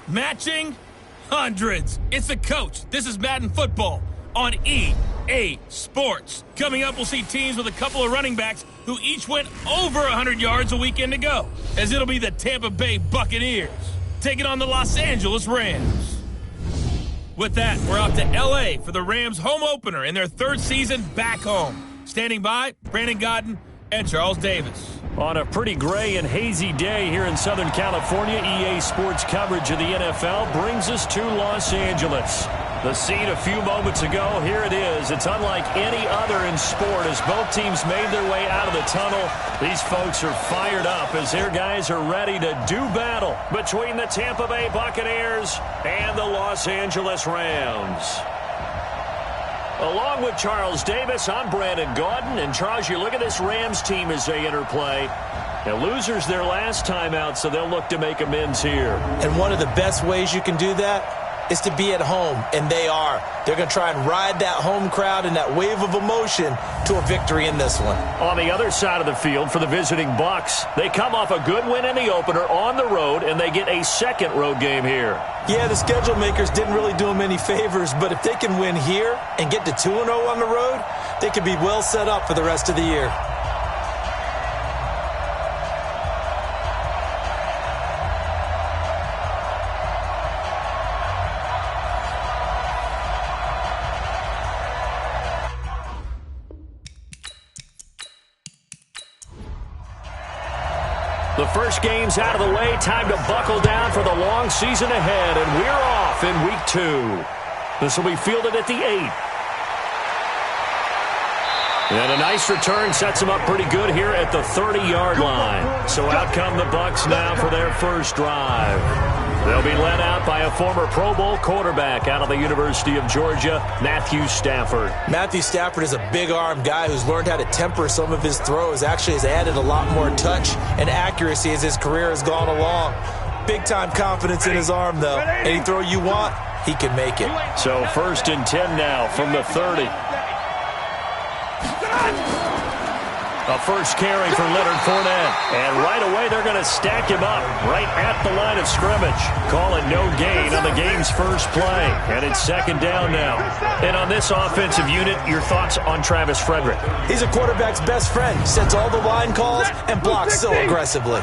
Matching hundreds. It's the coach. This is Madden football on EA Sports. Coming up, we'll see teams with a couple of running backs who each went over 100 yards a weekend ago, as it'll be the Tampa Bay Buccaneers taking on the Los Angeles Rams. With that, we're off to L.A. for the Rams' home opener in their third season back home. Standing by, Brandon Godden and Charles Davis. On a pretty gray and hazy day here in Southern California, EA Sports coverage of the NFL brings us to Los Angeles. The scene a few moments ago, here it is. It's unlike any other in sport as both teams made their way out of the tunnel. These folks are fired up as their guys are ready to do battle between the Tampa Bay Buccaneers and the Los Angeles Rams. Along with Charles Davis, I'm Brandon Gaudin. And Charles, you look at this Rams team as they interplay. Now, losers their last time out, so they'll look to make amends here. And one of the best ways you can do that is to be at home, and they are. They're going to try and ride that home crowd and that wave of emotion to a victory in this one. On the other side of the field for the visiting Bucs, they come off a good win in the opener on the road, and they get a second road game here. Yeah, the schedule makers didn't really do them any favors, but if they can win here and get to 2-0 on the road, they could be well set up for the rest of the year. The first game's out of the way. Time to buckle down for the long season ahead, and we're off in Week 2. This will be fielded at the 8. And a nice return sets them up pretty good here at the 30-yard line. So out come the Bucs now for their first drive. They'll be led out by a former Pro Bowl quarterback out of the University of Georgia, Matthew Stafford. Matthew Stafford is a big-arm guy who's learned how to temper some of his throws. Actually has added a lot more touch and accuracy as his career has gone along. Big-time confidence in his arm, though. Any throw you want, he can make it. So 1st and 10 now from the 30. A first carry for Leonard Fournette. And right away, they're going to stack him up right at the line of scrimmage. Call it no gain on the game's first play. And it's 2nd down now. And on this offensive unit, your thoughts on Travis Frederick? He's a quarterback's best friend. Sets all the line calls and blocks so aggressively.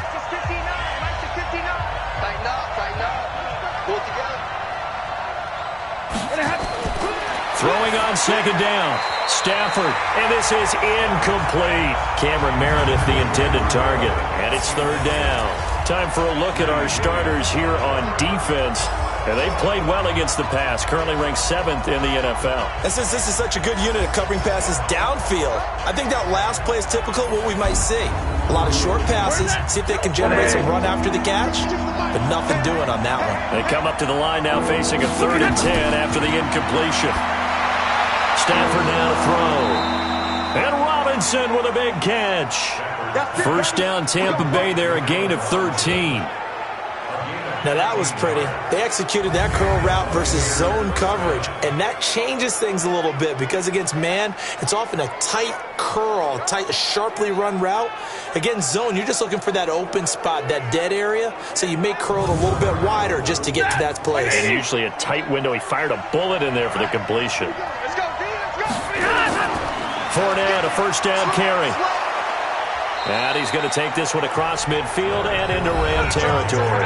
Throwing on 2nd down. Stafford, and this is incomplete. Cameron Meredith, the intended target, and it's 3rd down. Time for a look at our starters here on defense. And they played well against the pass, currently ranked 7th in the NFL. And since this is such a good unit at covering passes downfield, I think that last play is typical of what we might see. A lot of short passes, see if they can generate some run after the catch, but nothing doing on that one. They come up to the line now facing a 3rd and 10 after the incompletion. Stafford now to throw. And Robinson with a big catch. 1st down Tampa Bay there, a gain of 13. Now that was pretty. They executed that curl route versus zone coverage, and that changes things a little bit because against man, it's often a tight curl, tight, sharply run route. Against zone, you're just looking for that open spot, that dead area, so you may curl it a little bit wider just to get to that place. And usually a tight window. He fired a bullet in there for the completion. Fournette, a 1st down carry. And he's going to take this one across midfield and into Ram territory.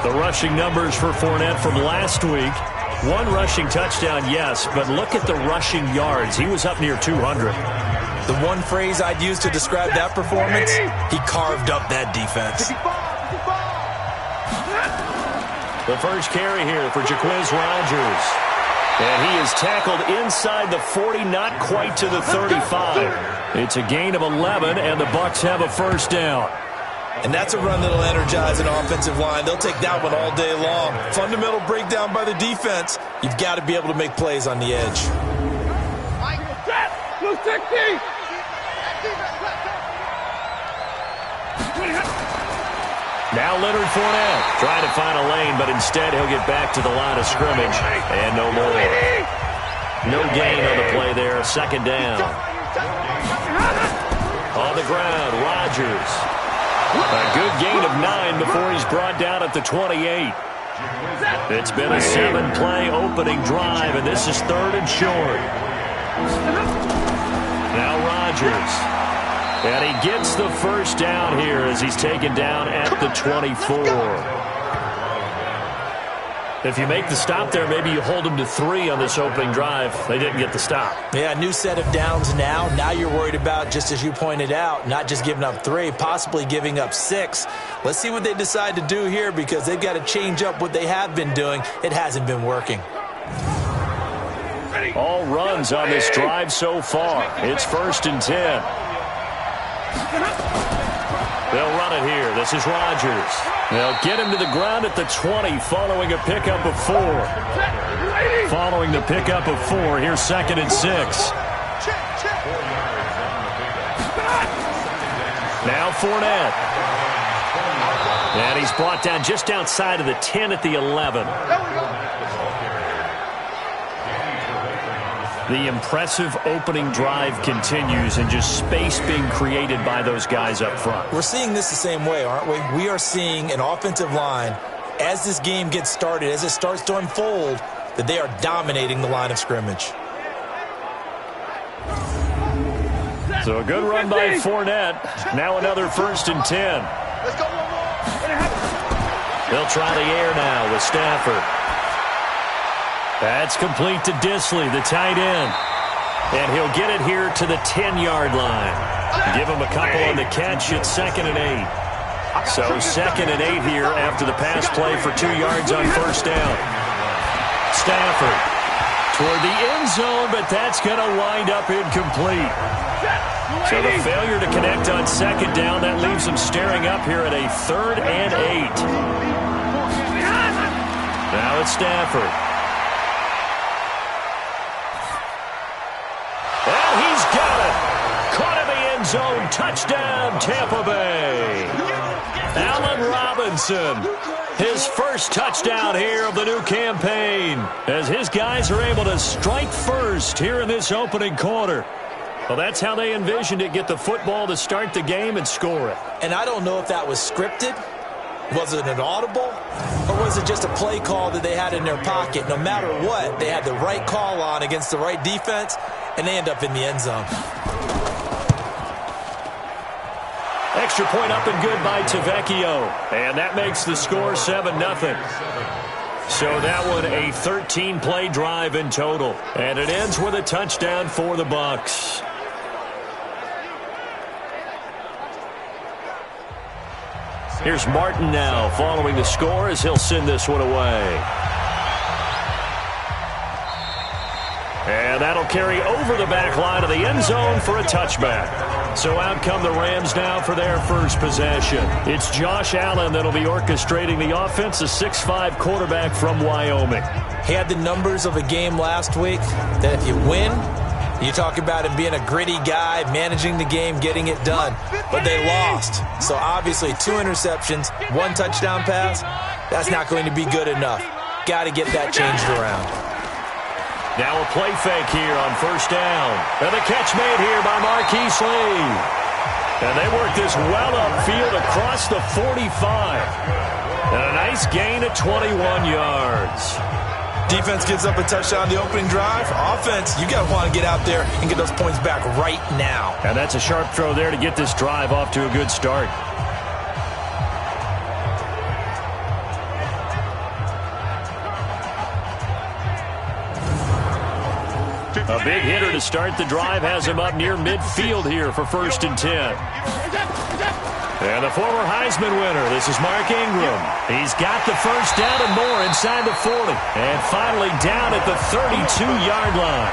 The rushing numbers for Fournette from last week. 1 rushing touchdown, yes, but look at the rushing yards. He was up near 200. The one phrase I'd use to describe that performance, he carved up that defense. The first carry here for Jaquiz Rodgers. And he is tackled inside the 40, not quite to the 35. It's a gain of 11, and the Bucs have a 1st down. And that's a run that'll energize an offensive line. They'll take that one all day long. Fundamental breakdown by the defense. You've got to be able to make plays on the edge. Now Leonard Fournette trying to find a lane, but instead he'll get back to the line of scrimmage. And no more. No gain on the play there. 2nd down. On the ground, Rodgers. A good gain of 9 before he's brought down at the 28. It's been a 7-play opening drive, and this is 3rd and short. Now Rodgers. And he gets the first down here as he's taken down at the 24. If you make the stop there, maybe you hold them to 3 on this opening drive. They didn't get the stop. Yeah, new set of downs now. Now you're worried about, just as you pointed out, not just giving up 3, possibly giving up 6. Let's see what they decide to do here because they've got to change up what they have been doing. It hasn't been working. All runs on this drive so far. It's 1st and 10. They'll run it here. This is Rodgers. They'll get him to the ground at the 20 following a pickup of 4. Following the pickup of 4, here's 2nd and 6. Now Fournette. And he's brought down just outside of the 10 at the 11. The impressive opening drive continues and just space being created by those guys up front. We're seeing this the same way, aren't we? We are seeing an offensive line, as this game gets started, as it starts to unfold, that they are dominating the line of scrimmage. So a good run by Fournette. Now another 1st and 10. They'll try the air now with Stafford. That's complete to Disley, the tight end. And he'll get it here to the 10-yard line. Give him a couple on the catch. It's 2nd and 8. So 2nd and 8 here after the pass play for 2 yards on 1st down. Stafford toward the end zone, but that's going to wind up incomplete. So the failure to connect on 2nd down, that leaves him staring up here at a 3rd and 8. Now it's Stafford. And he's got it. Caught in the end zone. Touchdown, Tampa Bay. Allen Robinson. His first touchdown here of the new campaign as his guys are able to strike first here in this opening quarter. Well, that's how they envisioned it. Get the football to start the game and score it. And I don't know if that was scripted. Was it an audible? Or was it just a play call that they had in their pocket? No matter what, they had the right call on against the right defense, and they end up in the end zone. Extra point up and good by Tavecchio. And that makes the score 7-0. So that one a 13-play drive in total. And it ends with a touchdown for the Bucs. Here's Martin now following the score as he'll send this one away. And that'll carry over the back line of the end zone for a touchback. So out come the Rams now for their first possession. It's Josh Allen that'll be orchestrating the offense, a 6'5" quarterback from Wyoming. He had the numbers of a game last week that if you win, you talk about him being a gritty guy, managing the game, getting it done. But they lost. So obviously 2 interceptions, 1 touchdown pass, that's not going to be good enough. Got to get that changed around. Now a play fake here on 1st down. And the catch made here by Marquise Lee. And they work this well upfield across the 45. And a nice gain of 21 yards. Defense gives up a touchdown on the opening drive. Offense, you got to want to get out there and get those points back right now. And that's a sharp throw there to get this drive off to a good start. A big hitter to start the drive has him up near midfield here for 1st and 10. And the former Heisman winner, this is Mark Ingram. He's got the first down and more inside the 40. And finally down at the 32-yard line.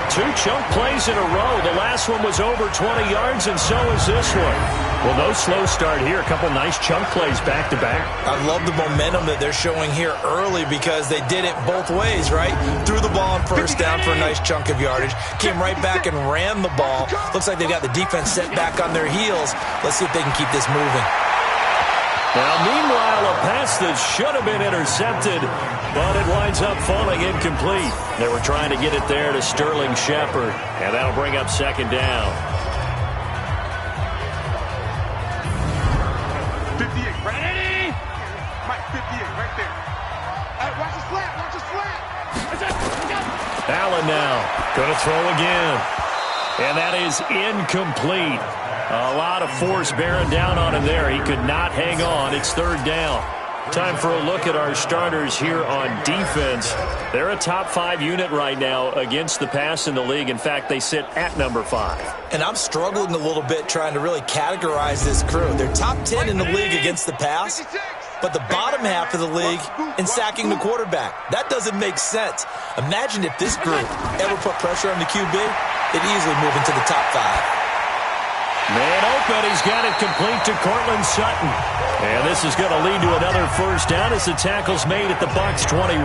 2 chunk plays in a row. The last one was over 20 yards, and so is this one. Well, no slow start here. A couple nice chunk plays back-to-back. I love the momentum that they're showing here early because they did it both ways, right? Threw the ball on 1st down for a nice chunk of yardage. Came right back and ran the ball. Looks like they've got the defense set back on their heels. Let's see if they can keep this moving. Now, meanwhile, a pass that should have been intercepted, but it winds up falling incomplete. They were trying to get it there to Sterling Shepard, and that'll bring up 2nd down. Allen now going to throw again. And that is incomplete. A lot of force bearing down on him there. He could not hang on. It's third down. Time for a look at our starters here on defense. They're a top 5 unit right now against the pass in the league. In fact, they sit at number 5. And I'm struggling a little bit trying to really categorize this crew. They're top 10 in the league against the pass, but the bottom half of the league in sacking the quarterback. That doesn't make sense. Imagine if this group ever put pressure on the QB, they'd easily move into the top 5. Man open, he's got it complete to Cortland Sutton. And this is going to lead to another first down as the tackle's made at the Bucs 21.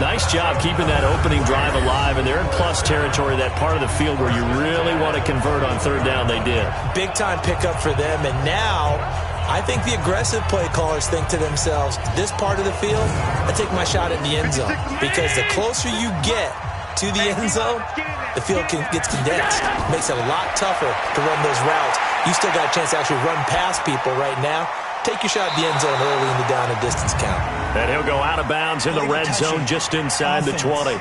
Nice job keeping that opening drive alive, and they're in plus territory, that part of the field where you really want to convert on third down. They did. Big-time pickup for them, and now I think the aggressive play callers think to themselves, this part of the field, I take my shot at the end zone, because the closer you get to the end zone, the field gets condensed. Makes it a lot tougher to run those routes. You still got a chance to actually run past people right now. Take your shot at the end zone early in the down and distance count. And he'll go out of bounds in the red zone just inside the 20.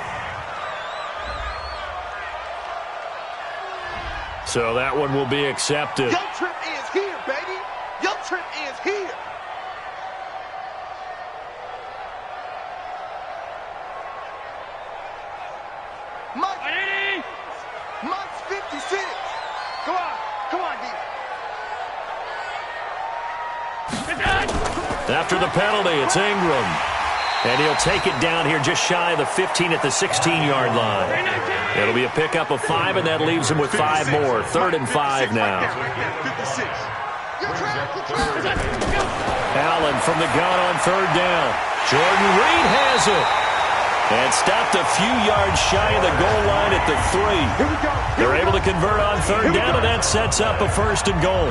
So that one will be accepted. Your trip is here, baby. Your trip is here. Mike's 56. Come on, D. After the penalty, it's Ingram. And he'll take it down here just shy of the 15 at the 16-yard line. It'll be a pickup of 5, and that leaves him with 5 more. 3rd and 5 now. Allen from the gun on 3rd down. Jordan Reed has it. And stopped a few yards shy of the goal line at the 3. They're able to convert on 3rd down, and that sets up a 1st and goal.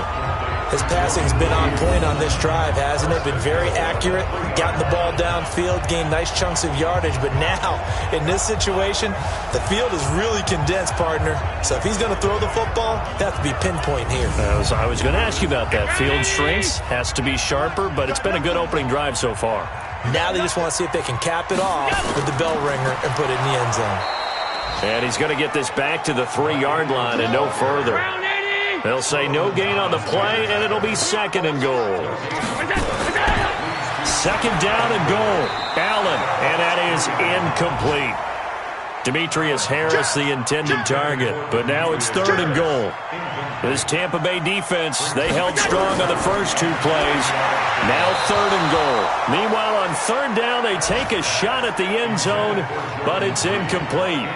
His passing's been on point on this drive, hasn't it? Been very accurate, gotten the ball downfield, gained nice chunks of yardage. But now, in this situation, the field is really condensed, partner. So if he's going to throw the football, that has to be pinpoint here. I was going to ask you about that. Field strength has to be sharper, but it's been a good opening drive so far. Now they just want to see if they can cap it off with the bell ringer and put it in the end zone. And he's going to get this back to the 3-yard line and no further. They'll say no gain on the play, and it'll be 2nd and goal. 2nd down and goal. Allen, and that is incomplete. Demetrius Harris, the intended target, but now it's 3rd and goal. This Tampa Bay defense, they held strong on the first 2 plays. Now 3rd and goal. Meanwhile, on 3rd down, they take a shot at the end zone, but it's incomplete.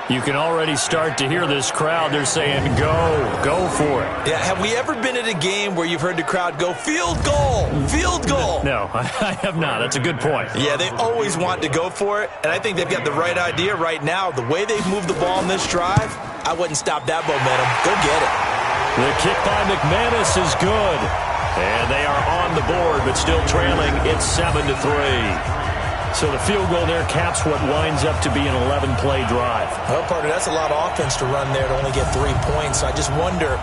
You can already start to hear this crowd. They're saying, go for it. Yeah, have we ever been at a game where you've heard the crowd go, field goal, field goal? No, I have not. That's a good point. Yeah, they always want to go for it, and I think they've got the right idea right now. The way they've moved the ball in this drive, I wouldn't stop that momentum. Go get it. The kick by McManus is good, and they are on the board, but still trailing. It's 7-3. So the field goal there caps what winds up to be an 11-play drive. Well, partner, that's a lot of offense to run there to only get 3 points. So I just wonder,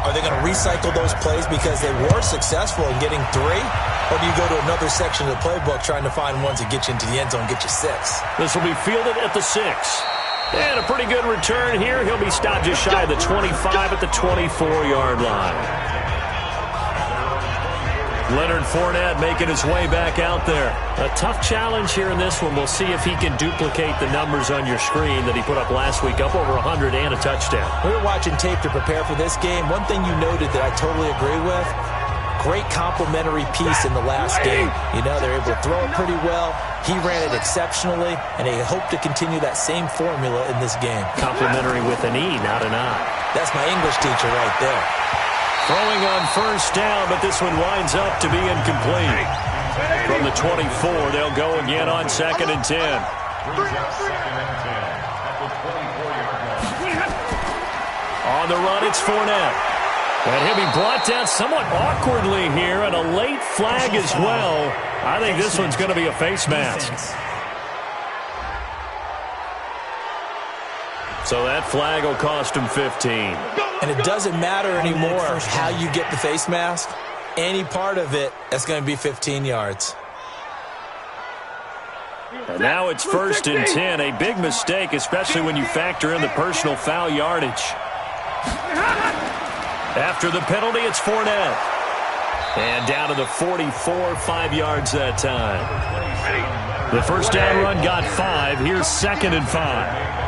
are they going to recycle those plays because they were successful in getting 3? Or do you go to another section of the playbook trying to find ones that get you into the end zone, get you 6? This will be fielded at the 6. And a pretty good return here. He'll be stopped just shy of the 25 at the 24-yard line. Leonard Fournette making his way back out there. A tough challenge here in this one. We'll see if he can duplicate the numbers on your screen that he put up last week, up over 100 and a touchdown. We were watching tape to prepare for this game. One thing you noted that I totally agree with, great complementary piece in the last game. You know, they're able to throw it pretty well. He ran it exceptionally, and they hope to continue that same formula in this game. Complimentary with an E, not an I. That's my English teacher right there. Throwing on 1st down, but this one winds up to be incomplete. From the 24, they'll go again on 2nd and 10. On the run, it's Fournette. And he'll be brought down somewhat awkwardly here, and a late flag as well. I think this one's going to be a face mask. So that flag will cost him 15. And it doesn't matter anymore how you get the face mask. Any part of it, that's going to be 15 yards. And now it's 1st and 10. A big mistake, especially when you factor in the personal foul yardage. After the penalty, it's Fournette. And down to the 44, 5 yards that time. The first down run got 5. Here's 2nd and 5.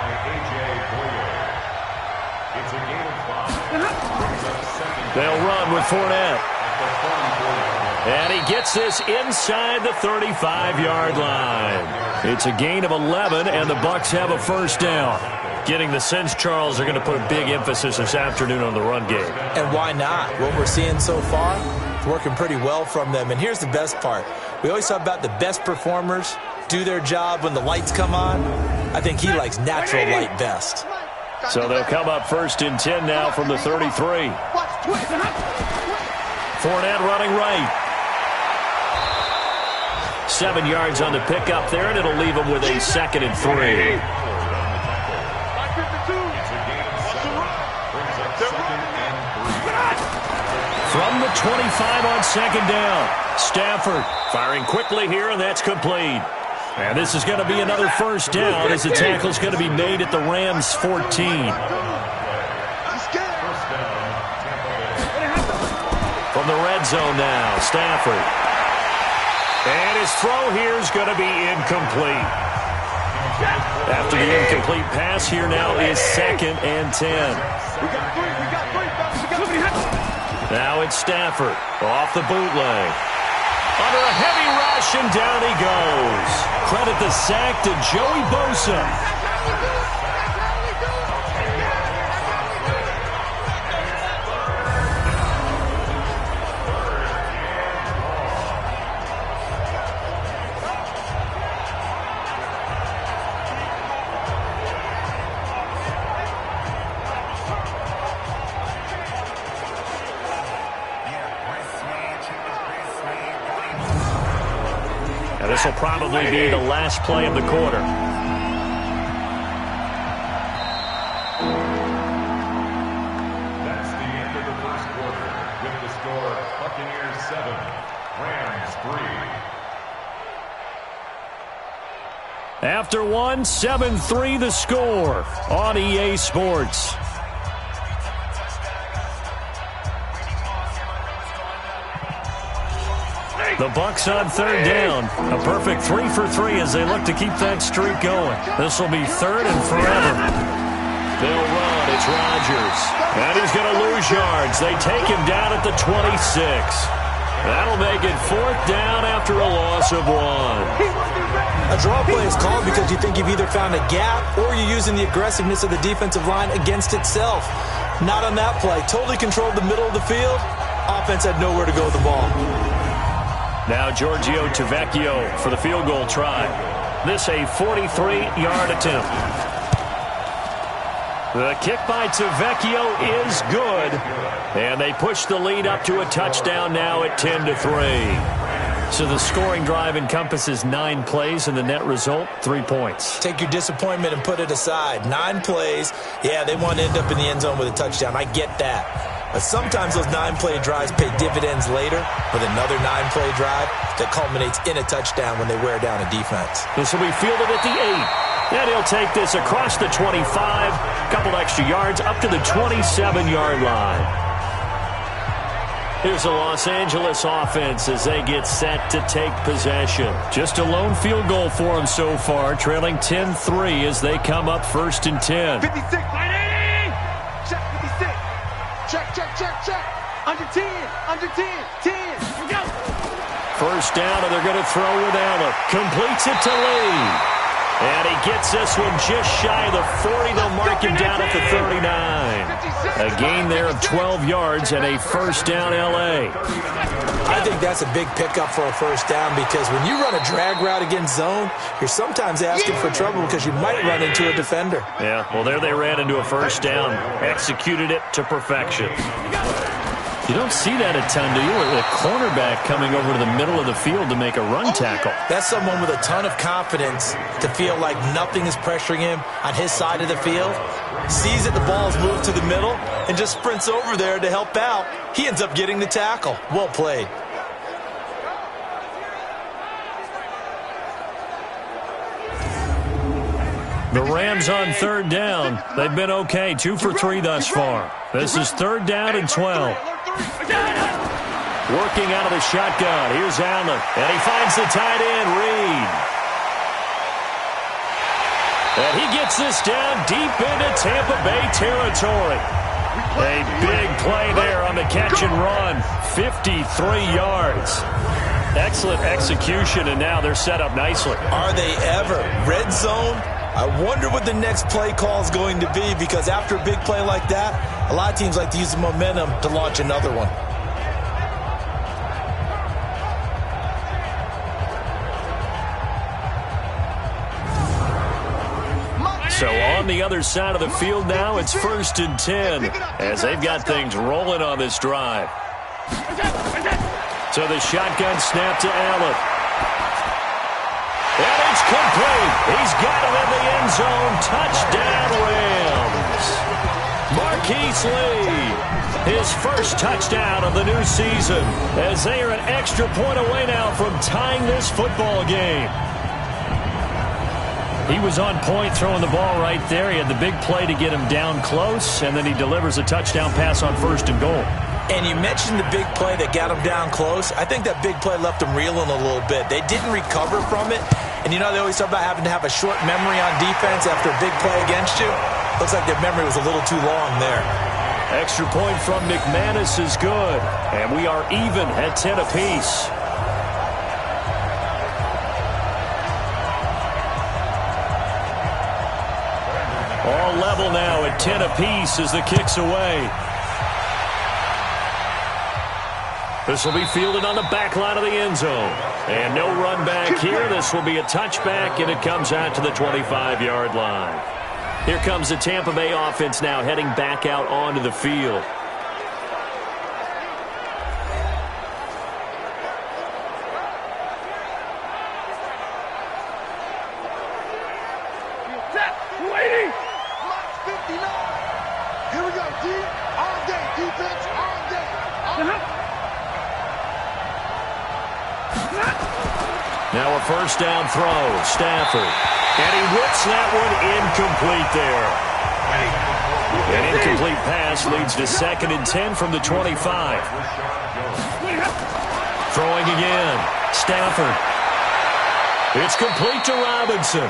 They'll run with Fournette. And he gets this inside the 35-yard line. It's a gain of 11, and the Bucs have a first down. Getting the sense Charles are going to put a big emphasis this afternoon on the run game. And why not? What we're seeing so far, it's working pretty well from them. And here's the best part. We always talk about the best performers do their job when the lights come on. I think he likes natural light best. So they'll come up 1st and 10 now from the 33. Fournette running right. 7 yards on the pickup there, and it'll leave him with a 2nd and 3. From the 25 on 2nd down. Stafford firing quickly here, and that's complete. And this is going to be another first down as the tackle's going to be made at the Rams' 14. From the red zone now, Stafford. And his throw here is going to be incomplete. After the incomplete pass, here now is 2nd and 10. Now it's Stafford off the bootleg. Under a heavy rush, and down he goes. Credit the sack to Joey Bosa. This will probably be the last play of the quarter. That's the end of the first quarter with the score Buccaneers 7, Rams 3. After one, 7-3 the score on EA Sports. The Bucs on 3rd down. A perfect 3 for 3 as they look to keep that streak going. This will be 3rd and forever. They'll run. It's Rodgers. And he's going to lose yards. They take him down at the 26. That'll make it 4th down after a loss of 1. A draw play is called because you think you've either found a gap or you're using the aggressiveness of the defensive line against itself. Not on that play. Totally controlled the middle of the field. Offense had nowhere to go with the ball. Now Giorgio Tavecchio for the field goal try. This a 43-yard attempt. The kick by Tavecchio is good. And they push the lead up to a touchdown now at 10-3. So the scoring drive encompasses 9 plays, and the net result, 3 points. Take your disappointment and put it aside. 9 plays. Yeah, they want to end up in the end zone with a touchdown. I get that. But sometimes those 9-play drives pay dividends later with another 9-play drive that culminates in a touchdown when they wear down a defense. This will be fielded at the 8. And he'll take this across the 25, couple extra yards up to the 27-yard line. Here's the Los Angeles offense as they get set to take possession. Just a lone field goal for them so far, trailing 10-3 as they come up 1st and 10. 56, right 80. Check 56. Check. Under 10, 10. Here we go. First down, and they're going to throw with Allen. Completes it to Lee. And he gets this one just shy of the 40. They'll mark him down at the 39. A gain there of 12 yards and a first down L.A. I think that's a big pickup for a first down because when you run a drag route against zone, you're sometimes asking for trouble because you might run into a defender. Yeah, well, there they ran into a first down. Executed it to perfection. You don't see that a ton, do you? A cornerback coming over to the middle of the field to make a run tackle. That's someone with a ton of confidence to feel like nothing is pressuring him on his side of the field. Sees that the ball's moved to the middle and just sprints over there to help out. He ends up getting the tackle. Well played. The Rams on third down. They've been okay, 2 for 3 thus far. This is third down and 12. Working out of the shotgun. Here's Allen. And he finds the tight end, Reed. And he gets this down deep into Tampa Bay territory. A big play there on the catch and run. 53 yards. Excellent execution, and now they're set up nicely. Are they ever? Red zone? I wonder what the next play call is going to be, because after a big play like that, a lot of teams like to use the momentum to launch another one. So on the other side of the field now, it's 1st and 10 as they've got things rolling on this drive. So the shotgun snap to Allen. And it's complete. He's got it in the end zone. Touchdown, Rams. Marquise Lee, his first touchdown of the new season, as they are an extra point away now from tying this football game. He was on point throwing the ball right there. He had the big play to get him down close, and then he delivers a touchdown pass on 1st and goal. And you mentioned the big play that got him down close. I think that big play left him reeling a little bit. They didn't recover from it. And you know, they always talk about having to have a short memory on defense after a big play against you. Looks like their memory was a little too long there. Extra point from McManus is good. And we are even at 10 apiece. All level now at 10 apiece as the kick's away. This will be fielded on the back line of the end zone. And no run back here. This will be a touchback, and it comes out to the 25-yard line. Here comes the Tampa Bay offense now heading back out onto the field. Waiting. Mark 59. Here we go, D. All day, defense, all day. Now a first down throw. Stafford. And he whips that one incomplete there. An incomplete pass leads to 2nd and 10 from the 25. Throwing again. Stafford. It's complete to Robinson.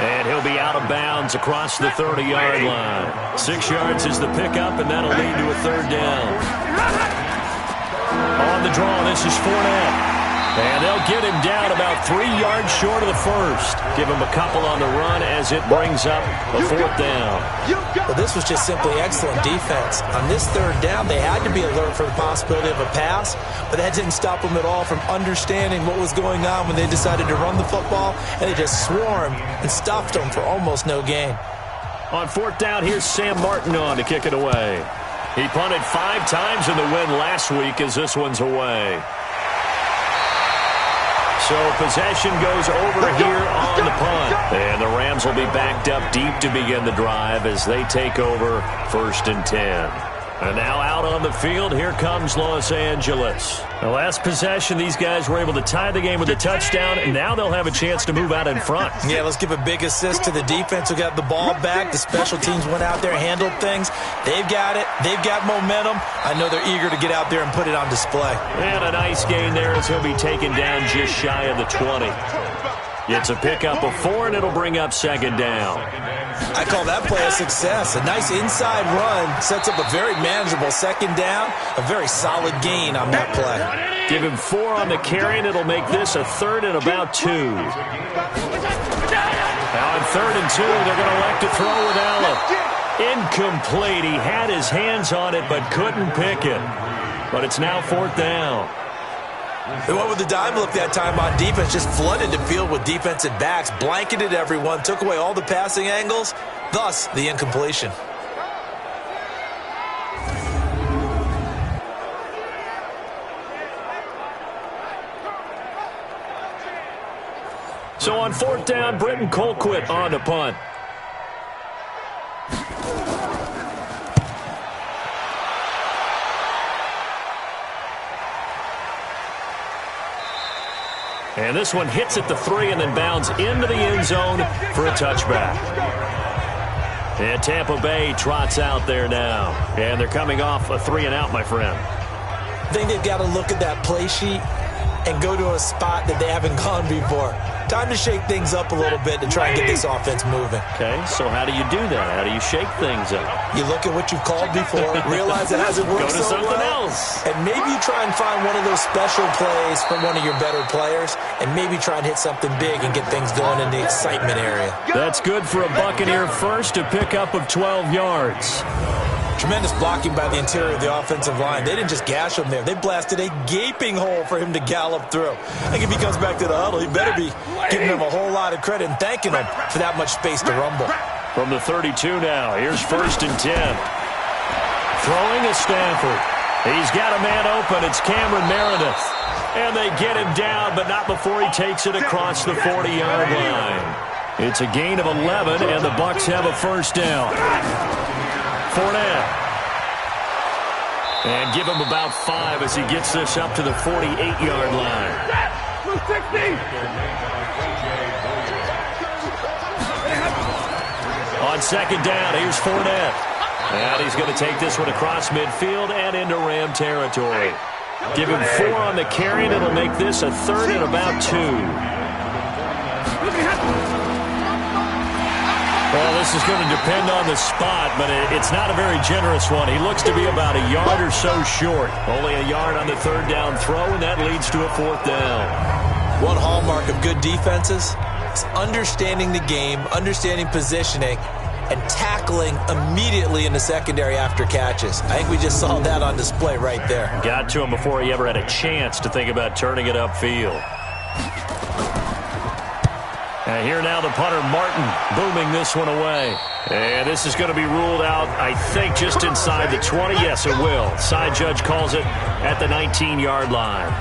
And he'll be out of bounds across the 30-yard line. 6 yards is the pickup, and that'll lead to a third down. On the draw, this is Fournette. And they'll get him down about 3 yards short of the first. Give him a couple on the run as it brings up a 4th down. Well, this was just simply excellent defense. On this third down, they had to be alert for the possibility of a pass, but that didn't stop them at all from understanding what was going on when they decided to run the football, and they just swarmed and stuffed them for almost no gain. On 4th down, here's Sam Martin on to kick it away. He punted 5 times in the win last week as this one's away. So possession goes over here on the punt. And the Rams will be backed up deep to begin the drive as they take over 1st and 10. And now out on the field, here comes Los Angeles. The last possession, these guys were able to tie the game with a touchdown, and now they'll have a chance to move out in front. Yeah, let's give a big assist to the defense who got the ball back. The special teams went out there, handled things. They've got it. They've got momentum. I know they're eager to get out there and put it on display. And a nice gain there as he'll be taken down just shy of the 20. It's a pickup of 4, and it'll bring up 2nd down. I call that play a success. A nice inside run sets up a very manageable 2nd down. A very solid gain on that play. Give him 4 on the carry, and it'll make this a 3rd and about 2. Now on 3rd and 2, they're going to elect to throw with Allen. Incomplete. He had his hands on it but couldn't pick it. But it's now 4th down. They went with the dime look that time on defense, just flooded the field with defensive backs, blanketed everyone, took away all the passing angles, thus the incompletion. So on 4th down, Britton Colquitt on the punt. And this one hits at the 3 and then bounds into the end zone for a touchback. And Tampa Bay trots out there now. And they're coming off a 3-and-out, my friend. I think they've got to look at that play sheet and go to a spot that they haven't gone before. Time to shake things up a little bit to try and get this offense moving. Okay, so how do you do that? How do you shake things up? You look at what you've called before, realize it hasn't worked Go to so something well, else. and maybe you try and find one of those special plays from one of your better players, and maybe try and hit something big and get things going in the excitement area. That's good for a Buccaneer first, a pickup of 12 yards. Tremendous blocking by the interior of the offensive line. They didn't just gash him there. They blasted a gaping hole for him to gallop through. I think if he comes back to the huddle, he better be giving them a whole lot of credit and thanking them for that much space to rumble. From the 32 now, here's 1st and 10. Throwing is Stafford. He's got a man open. It's Cameron Meredith. And they get him down, but not before he takes it across the 40-yard line. It's a gain of 11, and the Bucs have a first down. Fournette. And give him about 5 as he gets this up to the 48-yard line. On 2nd down, here's Fournette. And he's going to take this one across midfield and into Ram territory. Give him 4 on the carry, and it'll make this a 3rd and about 2. Well, this is going to depend on the spot, but it's not a very generous one. He looks to be about a yard or so short. Only a yard on the 3rd down throw, and that leads to a 4th down. One hallmark of good defenses is understanding the game, understanding positioning, and tackling immediately in the secondary after catches. I think we just saw that on display right there. Got to him before he ever had a chance to think about turning it upfield. And here now the punter, Martin, booming this one away. And this is going to be ruled out, I think, just inside the 20. Yes, it will. Side judge calls it at the 19-yard line.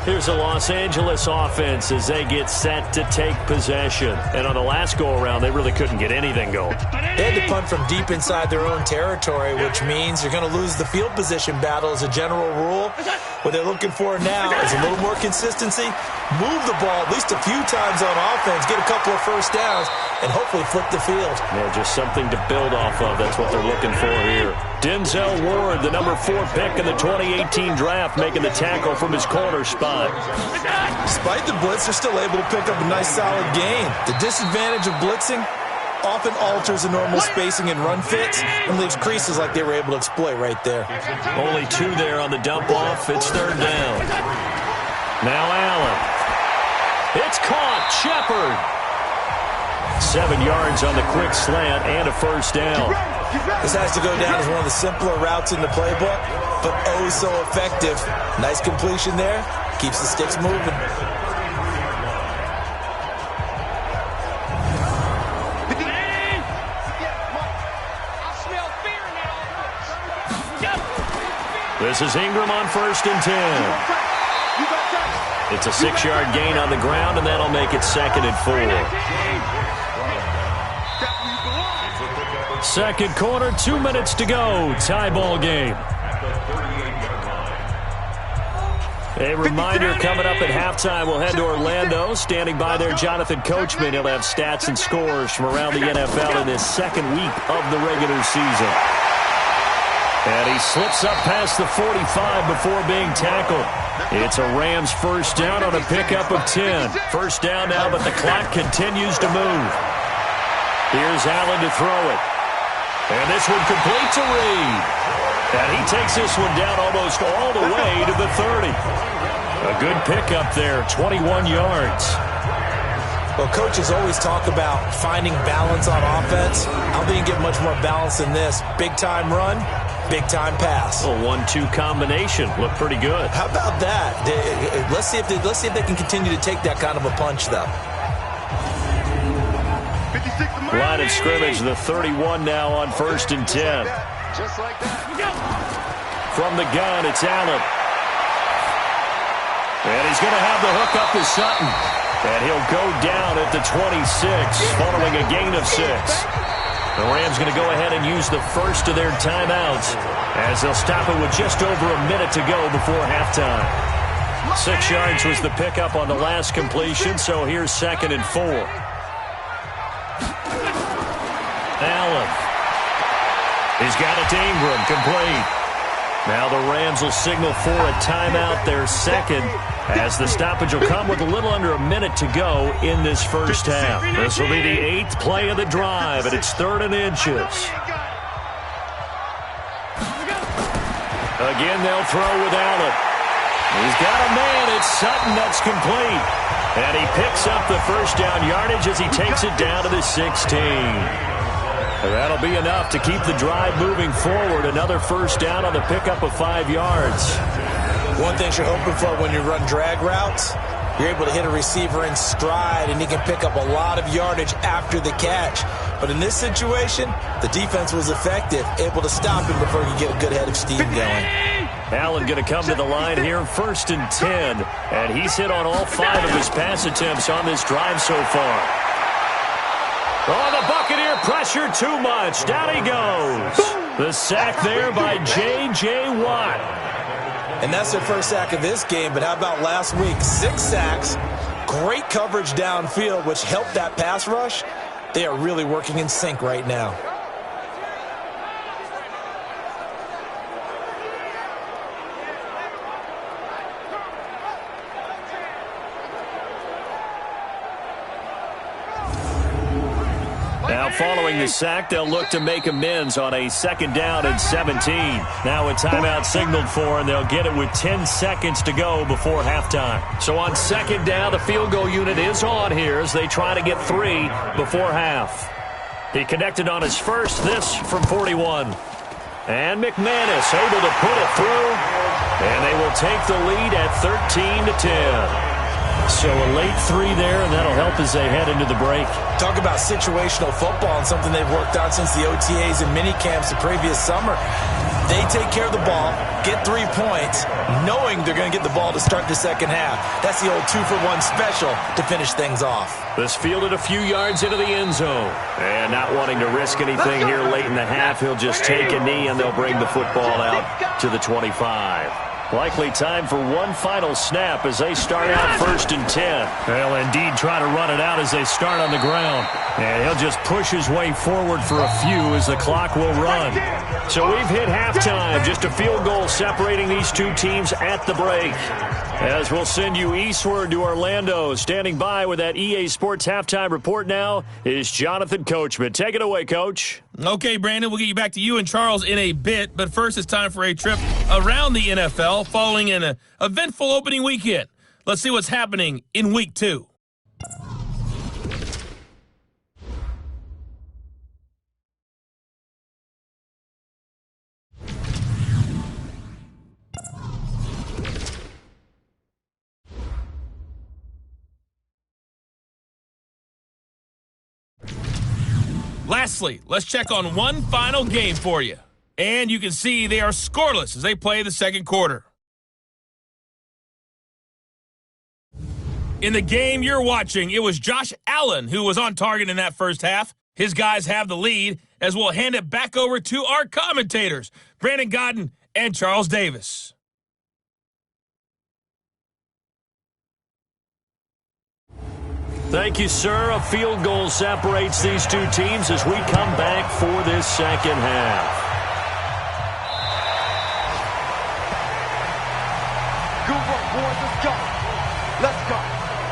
Here's the Los Angeles offense as they get set to take possession. And on the last go-around, they really couldn't get anything going. They had to punt from deep inside their own territory, which means you're going to lose the field position battle as a general rule. What they're looking for now is a little more consistency, move the ball at least a few times on offense, get a couple of first downs, and hopefully flip the field. Yeah, just something to build off of. That's what they're looking for here. Denzel Ward, the number 4 pick in the 2018 draft, making the tackle from his corner spot. Despite the blitz, they're still able to pick up a nice solid gain. The disadvantage of blitzing often alters the normal spacing and run fits and leaves creases like they were able to exploit right there. Only 2 there on the dump off. It's 3rd down. Now Allen. It's caught. Shepard. 7 yards on the quick slant and a first down. This has to go down as one of the simpler routes in the playbook, but oh so effective. Nice completion there. Keeps the sticks moving. This is Ingram on 1st and 10. It's a 6-yard gain on the ground, and that'll make it 2nd and 4. Second quarter, 2 minutes to go. Tie ball game. A reminder coming up at halftime, we'll head to Orlando. Standing by there, Jonathan Coachman. He'll have stats and scores from around the NFL in this 2nd week of the regular season. And he slips up past the 45 before being tackled. It's a Rams first down on a pickup of 10. First down now, but the clock continues to move. Here's Allen to throw it. And this one complete to Reed. And he takes this one down almost all the way to the 30. A good pickup there, 21 yards. Well, coaches always talk about finding balance on offense. I don't think you get much more balance than this. Big-time run, big-time pass. A 1-2 combination. Looked pretty good. How about that? Let's see if they can continue to take that kind of a punch, though. Line of scrimmage, the 31 now on 1st and 10. Just like that. From the gun, it's Allen. And he's going to have the hook up to Sutton. And he'll go down at the 26 following a gain of 6. The Rams going to go ahead and use the first of their timeouts as they'll stop it with just over a minute to go before halftime. 6 yards was the pickup on the last completion, so here's 2nd and 4. Allen. He's got it to Ingram, complete. Now the Rams will signal for a timeout, their second, as the stoppage will come with a little under a minute to go in this first half. This will be the 8th play of the drive, and it's 3rd and inches. Again, they'll throw with Allen. He's got a man. It's Sutton. That's complete. And he picks up the first down yardage as he takes it down to the 16. That'll be enough to keep the drive moving forward. Another first down on the pickup of 5 yards. One thing you're hoping for when you run drag routes, you're able to hit a receiver in stride, and he can pick up a lot of yardage after the catch. But in this situation, the defense was effective, able to stop him before he could get a good head of steam going. Allen going to come to the line here, 1st and 10. And he's hit on all 5 of his pass attempts on this drive so far. Oh, the Buccaneer pressure too much. Down he goes. The sack there by J.J. Watt. And that's their first sack of this game, but how about last week? 6 sacks, great coverage downfield, which helped that pass rush. They are really working in sync right now. Now following the sack, they'll look to make amends on a 2nd down and 17. Now a timeout signaled for, and they'll get it with 10 seconds to go before halftime. So on 2nd down, the field goal unit is on here as they try to get 3 before half. He connected on his first, this from 41. And McManus able to put it through, and they will take the lead at 13-10. So a late 3 there, and that'll help as they head into the break. Talk about situational football and something they've worked on since the OTAs and mini camps the previous summer. They take care of the ball, get 3 points, knowing they're going to get the ball to start the second half. That's the old 2-for-1 special to finish things off. This fielded a few yards into the end zone. And not wanting to risk anything here late in the half, he'll just take a knee, and they'll bring the football out to the 25. Likely time for one final snap as they start out 1st and 10. They'll indeed try to run it out as they start on the ground. And he'll just push his way forward for a few as the clock will run. So we've hit halftime. Just a field goal separating these two teams at the break. As we'll send you eastward to Orlando. Standing by with that EA Sports halftime report now is Jonathan Coachman. Take it away, Coach. Okay, Brandon, we'll get you back to you and Charles in a bit. But first, it's time for a trip around the NFL following an eventful opening weekend. Let's see what's happening in Week 2. Lastly, let's check on one final game for you. And you can see they are scoreless as they play the second quarter. In the game you're watching, it was Josh Allen who was on target in that first half. His guys have the lead as we'll hand it back over to our commentators, Brandon Godden and Charles Davis. Thank you, sir. A field goal separates these two teams as we come back for this second half. Good work, boys. Let's go. Let's go.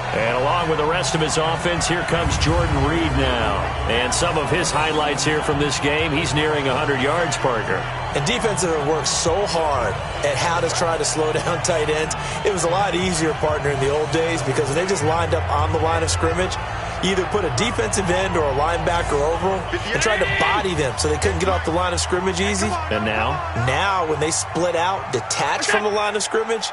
And along with the rest of his offense, here comes Jordan Reed now. And some of his highlights here from this game, he's nearing 100 yards, Parker. And defensive have worked so hard at how to try to slow down tight ends. It was a lot easier, partner, in the old days because when they just lined up on the line of scrimmage, you either put a defensive end or a linebacker over them and tried to body them so they couldn't get off the line of scrimmage easy. And now? Now, when they split out, detach from the line of scrimmage,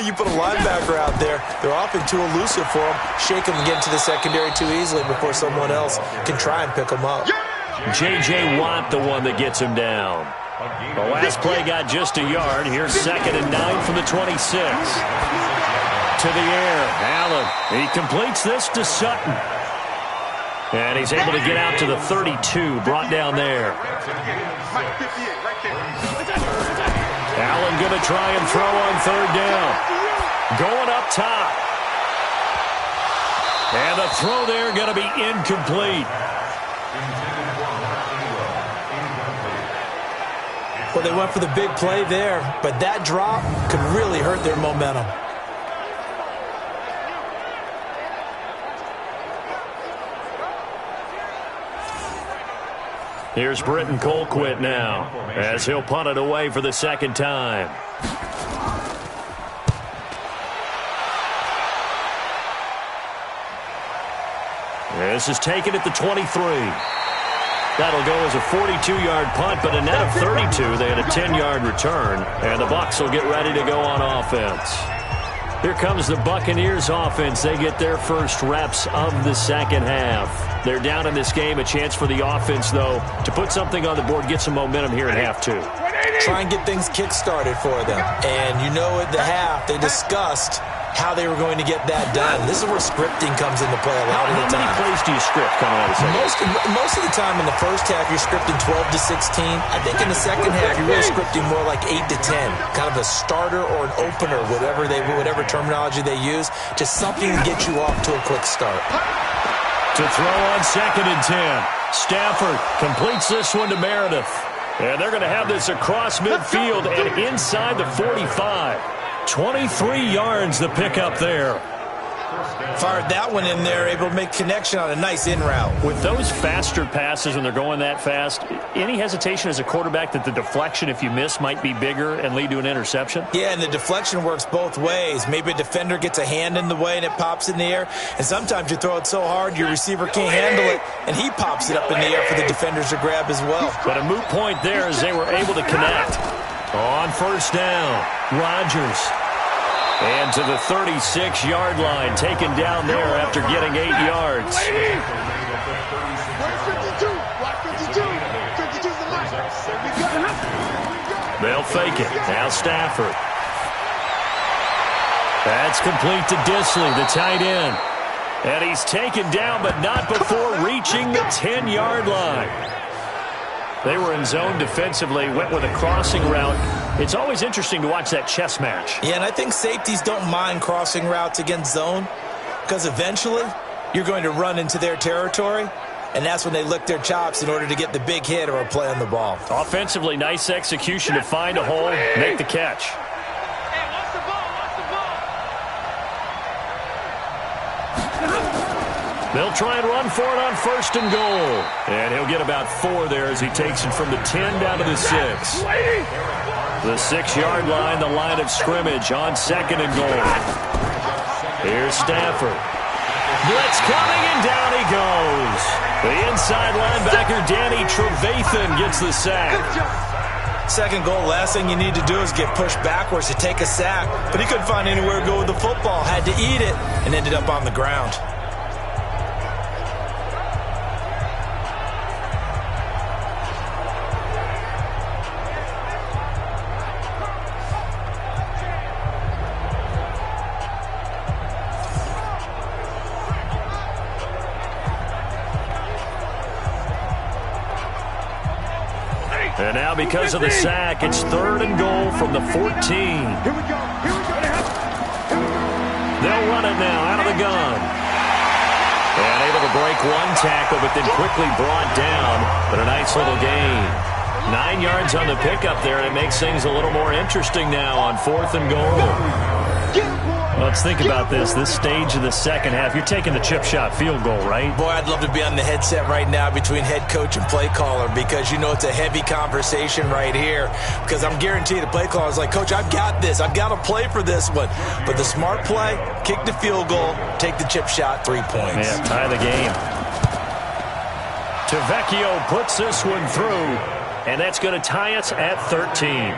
you put a linebacker out there, they're often too elusive for them. Shake them and get into the secondary too easily before someone else can try and pick them up. J.J. Watt, the one that gets him down. The last play got just a yard. Here's 2nd and 9 from the 26. To the air, Allen. He completes this to Sutton. And he's able to get out to the 32, brought down there. Allen going to try and throw on 3rd down. Going up top. And the throw there going to be incomplete. Well, they went for the big play there, but that drop could really hurt their momentum. Here's Britton Colquitt now as he'll punt it away for the second time. This is taken at the 23. That'll go as a 42-yard punt, but a net of 32. They had a 10-yard return, and the Bucs will get ready to go on offense. Here comes the Buccaneers offense. They get their first reps of the second half. They're down in this game. A chance for the offense, though, to put something on the board, get some momentum here in half two. Try and get things kick-started for them. And you know at the half, they discussed how they were going to get that done. This is where scripting comes into play a lot of the time. How many plays do you script coming out of the second? Most of the time in the first half, you're scripting 12 to 16. I think in the second half, you're really scripting more like 8 to 10. Kind of a starter or an opener, whatever terminology they use. Just something to get you off to a quick start. To throw on 2nd and 10. Stafford completes this one to Meredith. And they're going to have this across midfield and inside the 45. 23 yards the pickup there. Fired that one in there, able to make connection on a nice in route. With those faster passes when they're going that fast, any hesitation as a quarterback that the deflection, if you miss, might be bigger and lead to an interception? Yeah, and the deflection works both ways. Maybe a defender gets a hand in the way and it pops in the air, and sometimes you throw it so hard your receiver can't handle it, and he pops it up in the air for the defenders to grab as well. But a moot point there as they were able to connect. On first down, Rodgers. And to the 36-yard line, taken down there after getting 8 yards. They'll fake it. Now Stafford. That's complete to Disley, the tight end. And he's taken down, but not before reaching the 10-yard line. They were in zone defensively, went with a crossing route. It's always interesting to watch that chess match. Yeah, and I think safeties don't mind crossing routes against zone because eventually you're going to run into their territory, and that's when they lick their chops in order to get the big hit or a play on the ball. Offensively, nice execution to find a hole, make the catch. They'll try and run for it on 1st and goal. And he'll get about 4 there as he takes it from the 10 down to the 6. The 6-yard line, the line of scrimmage on 2nd and goal. Here's Stafford. Blitz coming, and down he goes. The inside linebacker, Danny Trevathan, gets the sack. 2nd goal, last thing you need to do is get pushed backwards to take a sack. But he couldn't find anywhere to go with the football. Had to eat it and ended up on the ground. And now because of the sack, it's 3rd and goal from the 14. Here we go. They'll run it now out of the gun. And able to break one tackle, but then quickly brought down. But a nice little gain. 9 yards on the pickup there, and it makes things a little more interesting now on 4th and goal. Let's think about this stage of the second half. You're taking the chip shot field goal, right? Boy, I'd love to be on the headset right now between head coach and play caller because you know it's a heavy conversation right here because I'm guaranteed the play caller is like, Coach, I've got this. I've got to play for this one. But the smart play, kick the field goal, take the chip shot, 3 points. Yeah, tie the game. Tavecchio puts this one through, and that's going to tie us at 13.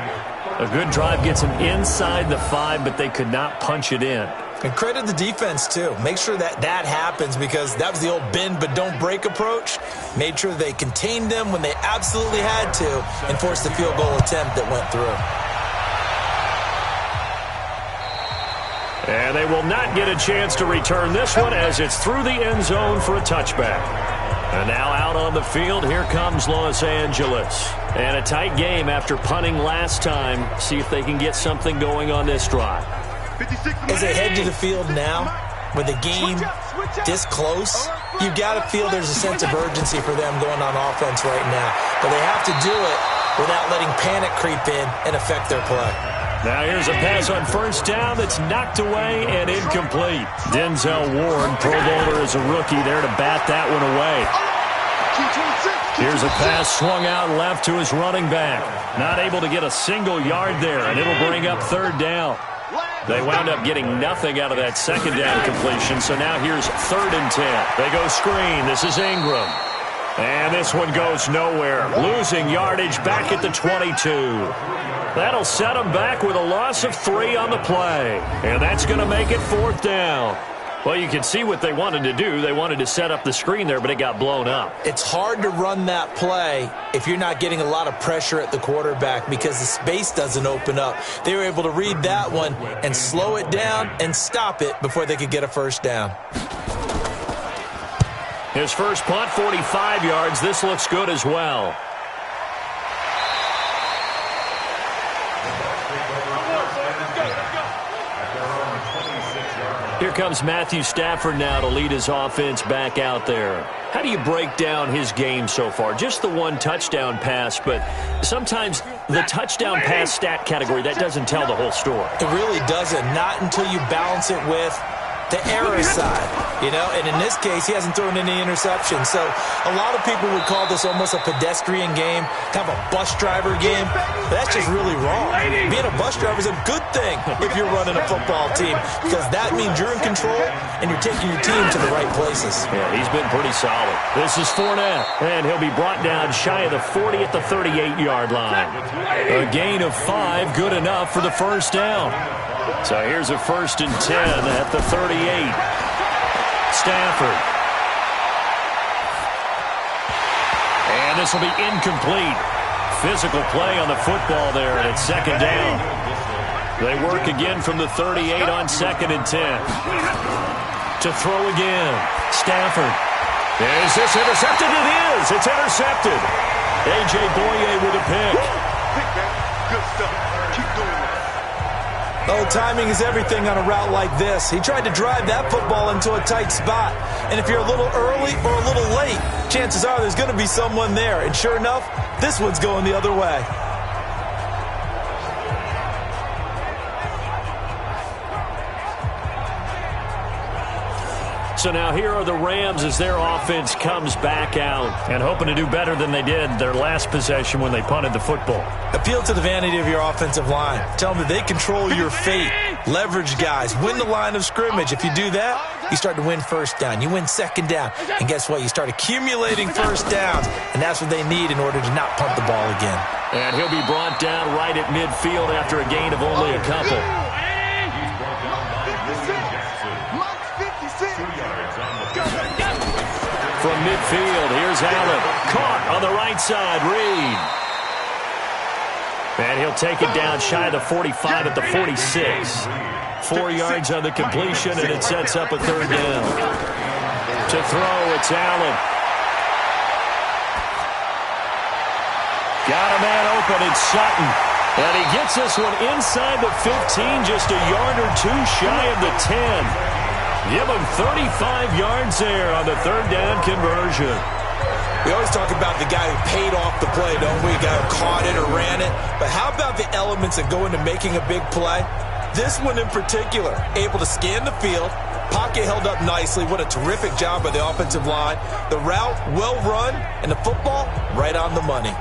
A good drive gets them inside the 5, but they could not punch it in. And credit the defense, too. Make sure that happens because that was the old bend but don't break approach. Made sure they contained them when they absolutely had to and forced the field goal attempt that went through. And they will not get a chance to return this one as it's through the end zone for a touchback. And now out on the field, here comes Los Angeles. And a tight game after punting last time. See if they can get something going on this drive. As they head to the field now, with the game this close, you've got to feel there's a sense of urgency for them going on offense right now. But they have to do it without letting panic creep in and affect their play. Now here's a pass on first down that's knocked away and incomplete. Denzel Ward, Pro Bowler as a rookie, there to bat that one away. Here's a pass swung out left to his running back. Not able to get a single yard there, and it'll bring up third down. They wound up getting nothing out of that second down completion, so now here's 3rd and 10. They go screen. This is Ingram. And this one goes nowhere. Losing yardage back at the 22. That'll set them back with a loss of 3 on the play. And that's going to make it 4th down. Well, you can see what they wanted to do. They wanted to set up the screen there, but it got blown up. It's hard to run that play if you're not getting a lot of pressure at the quarterback because the space doesn't open up. They were able to read that one and slow it down and stop it before they could get a first down. His first punt, 45 yards. This looks good as well. Here comes Matthew Stafford now to lead his offense back out there. How do you break down his game so far? Just the one touchdown pass, but sometimes the touchdown pass stat category, that doesn't tell the whole story. It really doesn't. Not until you balance it with the error side, you know, and in this case, he hasn't thrown any interceptions. So a lot of people would call this almost a pedestrian game, kind of a bus driver game. But that's just really wrong. Being a bus driver is a good thing if you're running a football team because that means you're in control and you're taking your team to the right places. Yeah, he's been pretty solid. This is Fournette, and he'll be brought down shy of the 40 at the 38-yard line. A gain of 5, good enough for the first down. So here's a 1st and 10 at the 38. Stafford. And this will be incomplete. Physical play on the football there, and it's 2nd down. They work again from the 38 on 2nd and 10. To throw again. Stafford. Is this intercepted? It is. It's intercepted. A.J. Boye with a pick. Good stuff. Keep doing that. Oh, timing is everything on a route like this. He tried to drive that football into a tight spot. And if you're a little early or a little late, chances are there's going to be someone there. And sure enough, this one's going the other way. So now here are the Rams as their offense comes back out and hoping to do better than they did their last possession when they punted the football. Appeal to the vanity of your offensive line. Tell them that they control your fate. Leverage guys. Win the line of scrimmage. If you do that, you start to win first down. You win second down. And guess what? You start accumulating first downs. And that's what they need in order to not punt the ball again. And he'll be brought down right at midfield after a gain of only a couple. From midfield, here's Allen. Caught on the right side, Reed. And he'll take it down shy of the 45 at the 46. 4 yards on the completion, and it sets up a 3rd down. To throw, it's Allen. Got a man open, it's Sutton. And he gets this one inside the 15, just a yard or 2 shy of the 10. Give him 35 yards there on the 3rd down conversion. We always talk about the guy who paid off the play, don't we? The guy who caught it or ran it. But how about the elements that go into making a big play? This one in particular, able to scan the field, pocket held up nicely. What a terrific job by the offensive line. The route, well run, and the football, right on the money.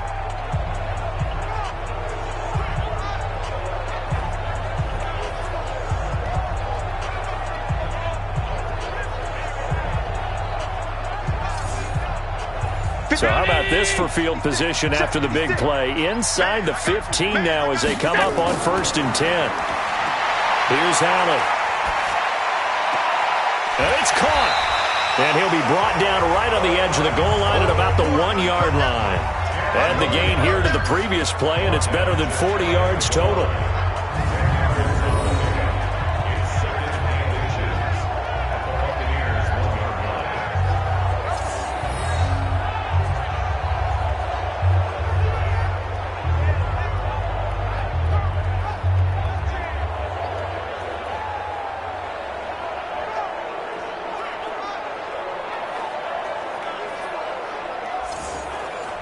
So how about this for field position after the big play? Inside the 15 now as they come up on 1st and 10. Here's Allen. And it's caught. And he'll be brought down right on the edge of the goal line at about the 1-yard line. Add the gain here to the previous play, and it's better than 40 yards total.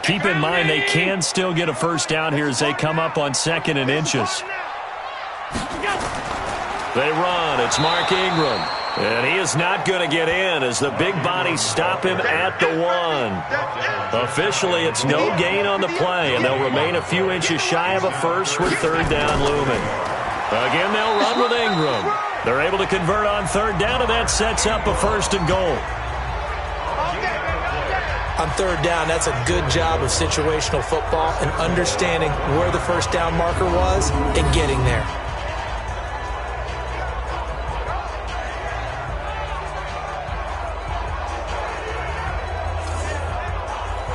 keep in mind they can still get a first down here as they come up on 2nd and inches. They run. It's Mark Ingram. And he is not going to get in as the big bodies stop him at the 1. Officially, it's no gain on the play, and they'll remain a few inches shy of a first with 3rd down looming. Again, they'll run with Ingram. They're able to convert on 3rd down, and that sets up a 1st and goal. On 3rd down, that's a good job of situational football and understanding where the first down marker was and getting there.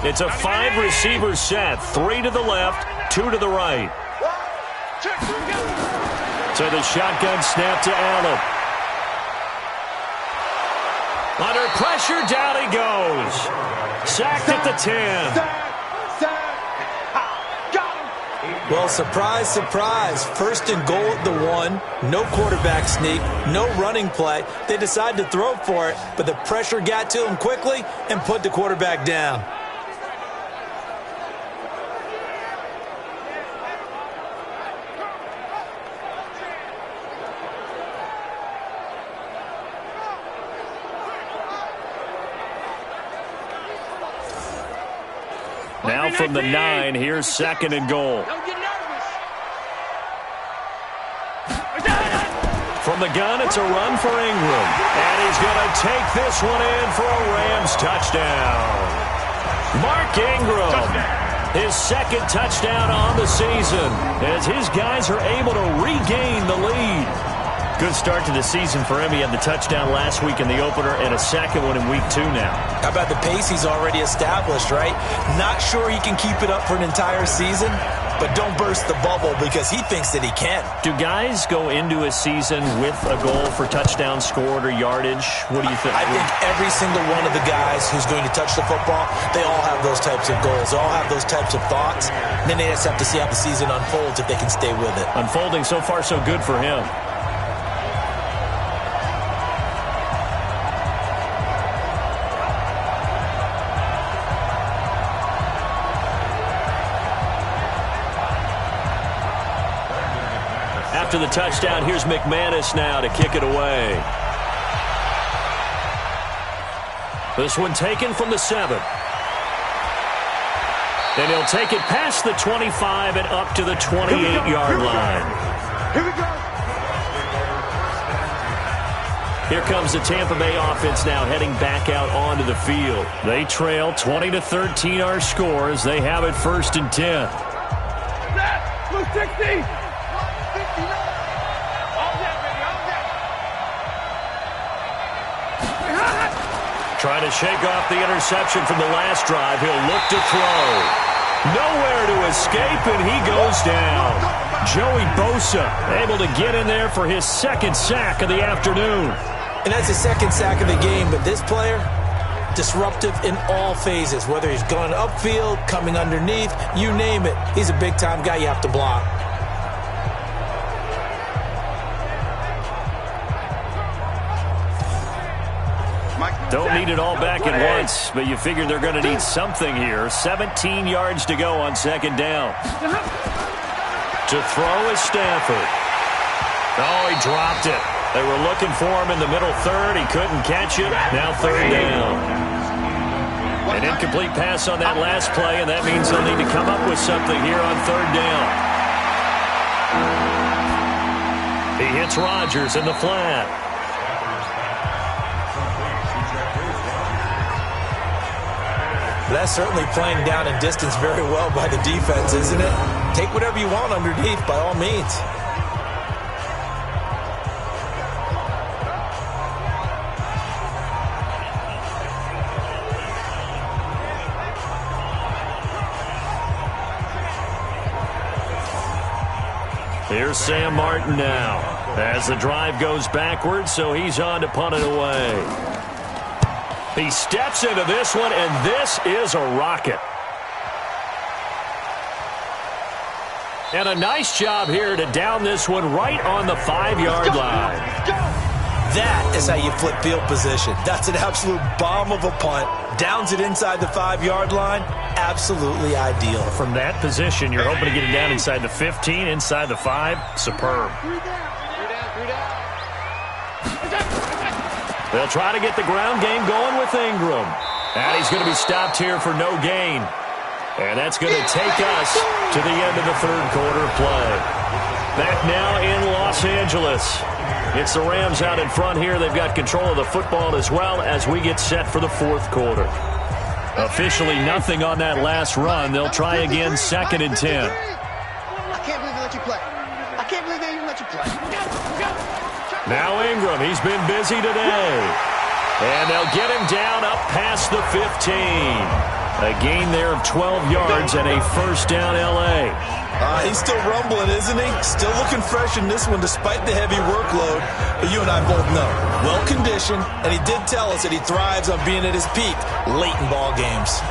It's a 5-receiver set. 3 to the left, 2 to the right. So the shotgun snap to Allen. Under pressure, down he goes. Sacked at the 10. Well, surprise, surprise. 1st and goal at the 1. No quarterback sneak, no running play. They decided to throw for it, but the pressure got to him quickly and put the quarterback down. Now from the 9, here's 2nd and goal. From the gun, it's a run for Ingram. And he's going to take this one in for a Rams touchdown. Mark Ingram, his 2nd touchdown on the season, as his guys are able to regain the lead. Good start to the season for him. He had the touchdown last week in the opener and a 2nd one in week 2 now. How about the pace he's already established, right? Not sure he can keep it up for an entire season, but don't burst the bubble because he thinks that he can. Do guys go into a season with a goal for touchdown scored or yardage? What do you think? I think every single one of the guys who's going to touch the football, they all have those types of goals. They all have those types of thoughts. And then they just have to see how the season unfolds if they can stay with it. Unfolding so far so good for him. After the touchdown, here's McManus now to kick it away. This one taken from the 7. And he'll take it past the 25 and up to the 28-yard line. Here we go. Here comes the Tampa Bay offense now heading back out onto the field. They trail 20-13 our score as they have it 1st and 10. Blue 60. Trying to shake off the interception from the last drive. He'll look to throw. Nowhere to escape, and he goes down. Joey Bosa able to get in there for his 2nd sack of the afternoon. And that's his 2nd sack of the game, but this player, disruptive in all phases, whether he's going upfield, coming underneath, you name it. He's a big-time guy you have to block. Don't need it all back at once, but you figure they're going to need something here. 17 yards to go on 2nd down. To throw is Stafford. Oh, he dropped it. They were looking for him in the middle 3rd. He couldn't catch it. Now 3rd down. An incomplete pass on that last play, and that means they'll need to come up with something here on 3rd down. He hits Rodgers in the flat. That's certainly playing down and distance very well by the defense, isn't it? Take whatever you want underneath, by all means. Here's Sam Martin now as the drive goes backwards, so he's on to punt it away. He steps into this one, and this is a rocket. And a nice job here to down this one right on the 5-yard line. That is how you flip field position. That's an absolute bomb of a punt. Downs it inside the 5-yard line. absolutely ideal. From that position, you're hoping to get it down inside the 15, inside the 5. Superb. They'll try to get the ground game going with Ingram. And he's going to be stopped here for no gain. And that's going to take us to the end of the third quarter play. Back now in Los Angeles. It's the Rams out in front here. They've got control of the football as well as we get set for the fourth quarter. Officially nothing on that last run. They'll try again, 2nd and 10. I can't believe they let you play. I can't believe they even let you play. Now Ingram, he's been busy today. And they'll get him down up past the 15. A gain there of 12 yards and a first down L.A. He's still rumbling, isn't he? Still looking fresh in this one despite the heavy workload. But you and I both know, well-conditioned, and he did tell us that he thrives on being at his peak late in ball games.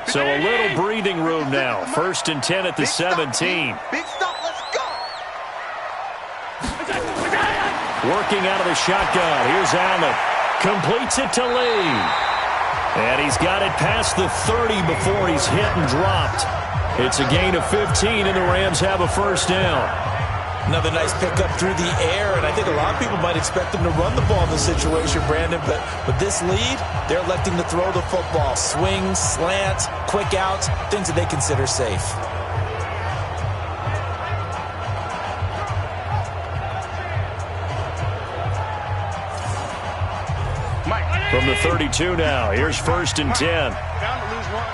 So a little breathing room now. 1st and 10 at the 17. Big stop, let's go. Working out of the shotgun. Here's Allen. Completes it to Lee. And he's got it past the 30 before he's hit and dropped. It's a gain of 15, and the Rams have a first down. Another nice pickup through the air, and I think a lot of people might expect them to run the ball in this situation, Brandon, but with this lead, they're electing to throw the football. Swings, slants, quick outs, things that they consider safe. From the 32 now, here's 1st and 10. Bound to lose one.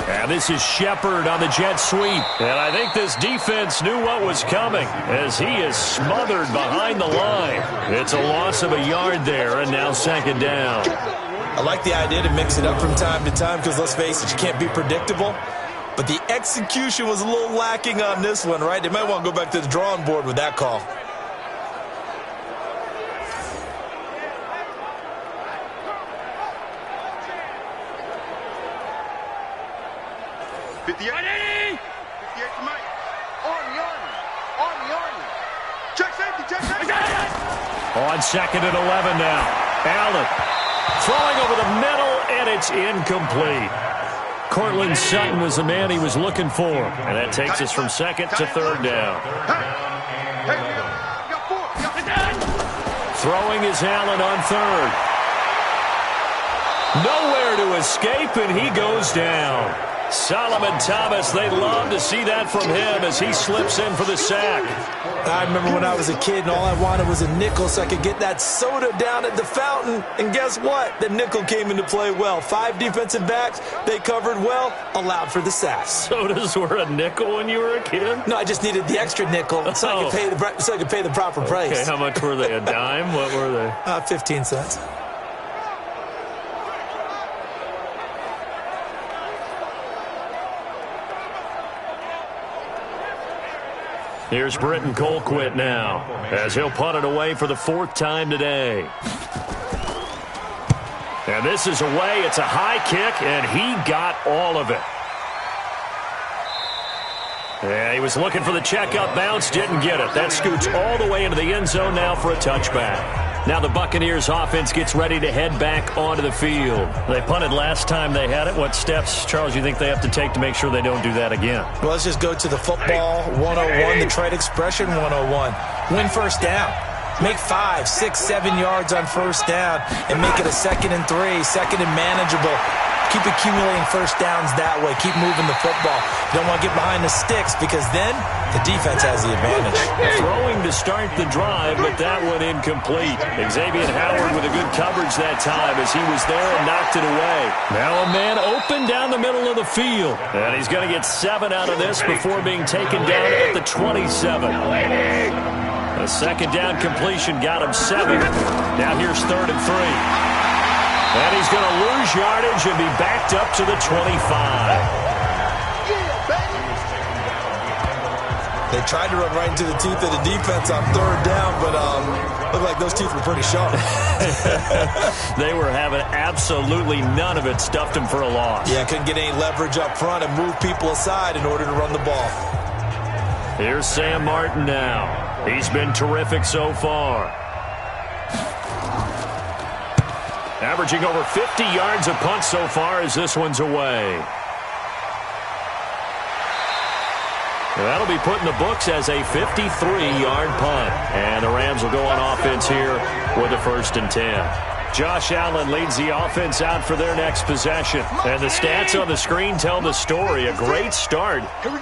And this is Shepard on the jet sweep. And I think this defense knew what was coming as he is smothered behind the line. It's a loss of a yard there, and now 2nd down. I like the idea to mix it up from time to time because, let's face it, you can't be predictable. But the execution was a little lacking on this one, right? They might want to go back to the drawing board with that call. On 2nd and 11 now. Allen throwing over the middle, and it's incomplete. Cortland Sutton was the man he was looking for. And that takes us from 2nd to 3rd down. Throwing is Allen on 3rd. Nowhere to escape, and he goes down. Solomon Thomas, they'd love to see that from him as he slips in for the sack. I remember when I was a kid and all I wanted was a nickel so I could get that soda down at the fountain. And guess what? The nickel came into play well. 5 defensive backs, they covered well, allowed for the sack. Sodas were a nickel when you were a kid? No, I just needed the extra nickel so I could pay the proper price. Okay, how much were they? A dime? What were they? 15 cents. Here's Britton Colquitt now as he'll punt it away for the 4th time today. And this is away. It's a high kick, and he got all of it. Yeah, he was looking for the checkup bounce, didn't get it. That scoots all the way into the end zone now for a touchback. Now the Buccaneers offense gets ready to head back onto the field. They punted last time they had it. What steps, Charles, you think they have to take to make sure they don't do that again? Well, let's just go to the football 101, the trade expression 101. Win first down. Make 5, 6, 7 yards on first down and make it a 2nd and 3, 2nd and manageable. Keep accumulating first downs that way. Keep moving the football. You don't want to get behind the sticks because then the defense has the advantage. Throwing to start the drive, but that one incomplete. Xavier Howard with a good coverage that time as he was there and knocked it away. Now a man open down the middle of the field. And he's going to get 7 out of this before being taken down at the 27. A 2nd down completion got him 7. Now here's 3rd and 3. And he's going to lose yardage and be backed up to the 25. They tried to run right into the teeth of the defense on third down, but looked like those teeth were pretty sharp. They were having absolutely none of it. Stuffed them for a loss. Yeah, couldn't get any leverage up front and move people aside in order to run the ball. Here's Sam Martin now. He's been terrific so far. Averaging over 50 yards a punt so far as this one's away. That'll be put in the books as a 53-yard punt. And the Rams will go on offense here with a 1st and 10. Josh Allen leads the offense out for their next possession. And the stats on the screen tell the story. A great start.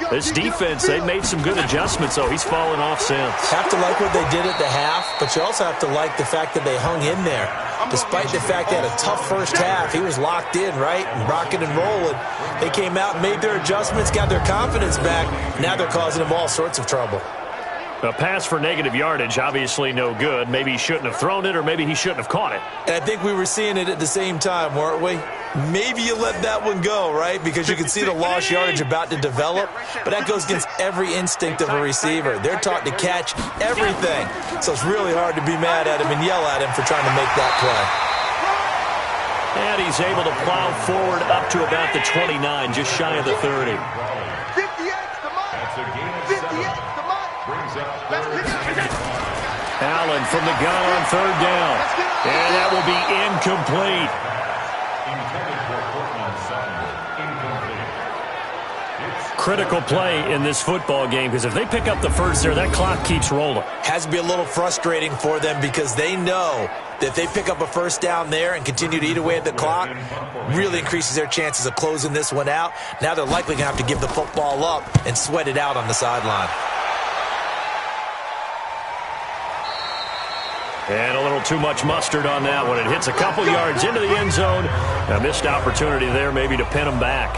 This defense, they've made some good adjustments, though. He's fallen off since. Have to like what they did at the half, but you also have to like the fact that they hung in there. Despite the fact they had a tough first half, he was locked in, right? Rocking and rolling. They came out, made their adjustments, got their confidence back. Now they're causing them all sorts of trouble. A pass for negative yardage, obviously no good. Maybe he shouldn't have thrown it, or maybe he shouldn't have caught it. And I think we were seeing it at the same time, weren't we? Maybe you let that one go, right? Because you can see the lost yardage about to develop. But that goes against every instinct of a receiver. They're taught to catch everything. So it's really hard to be mad at him and yell at him for trying to make that play. And he's able to plow forward up to about the 29, just shy of the 30. Allen from the gun on 3rd down. And that will be incomplete. Critical play in this football game, because if they pick up the first there, that clock keeps rolling. Has to be a little frustrating for them because they know that if they pick up a first down there and continue to eat away at the clock, really increases their chances of closing this one out. Now they're likely going to have to give the football up and sweat it out on the sideline. And a little too much mustard on that one. It hits a couple yards into the end zone. A missed opportunity there maybe to pin them back.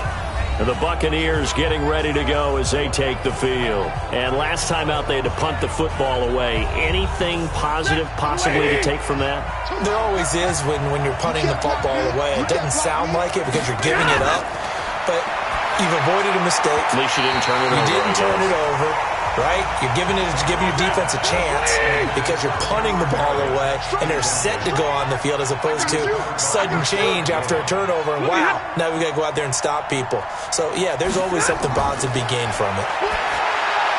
The Buccaneers getting ready to go as they take the field. And last time out they had to punt the football away. Anything positive possibly to take from that? There always is when you're punting the football away. It doesn't sound like it because you're giving it up, but you've avoided a mistake. At least you didn't turn it over. You didn't turn it over. Right? You're giving your defense a chance because you're punting the ball away and they're set to go on the field as opposed to sudden change after a turnover. And wow, now we got to go out there and stop people. So, yeah, there's always something positive to be gained from it.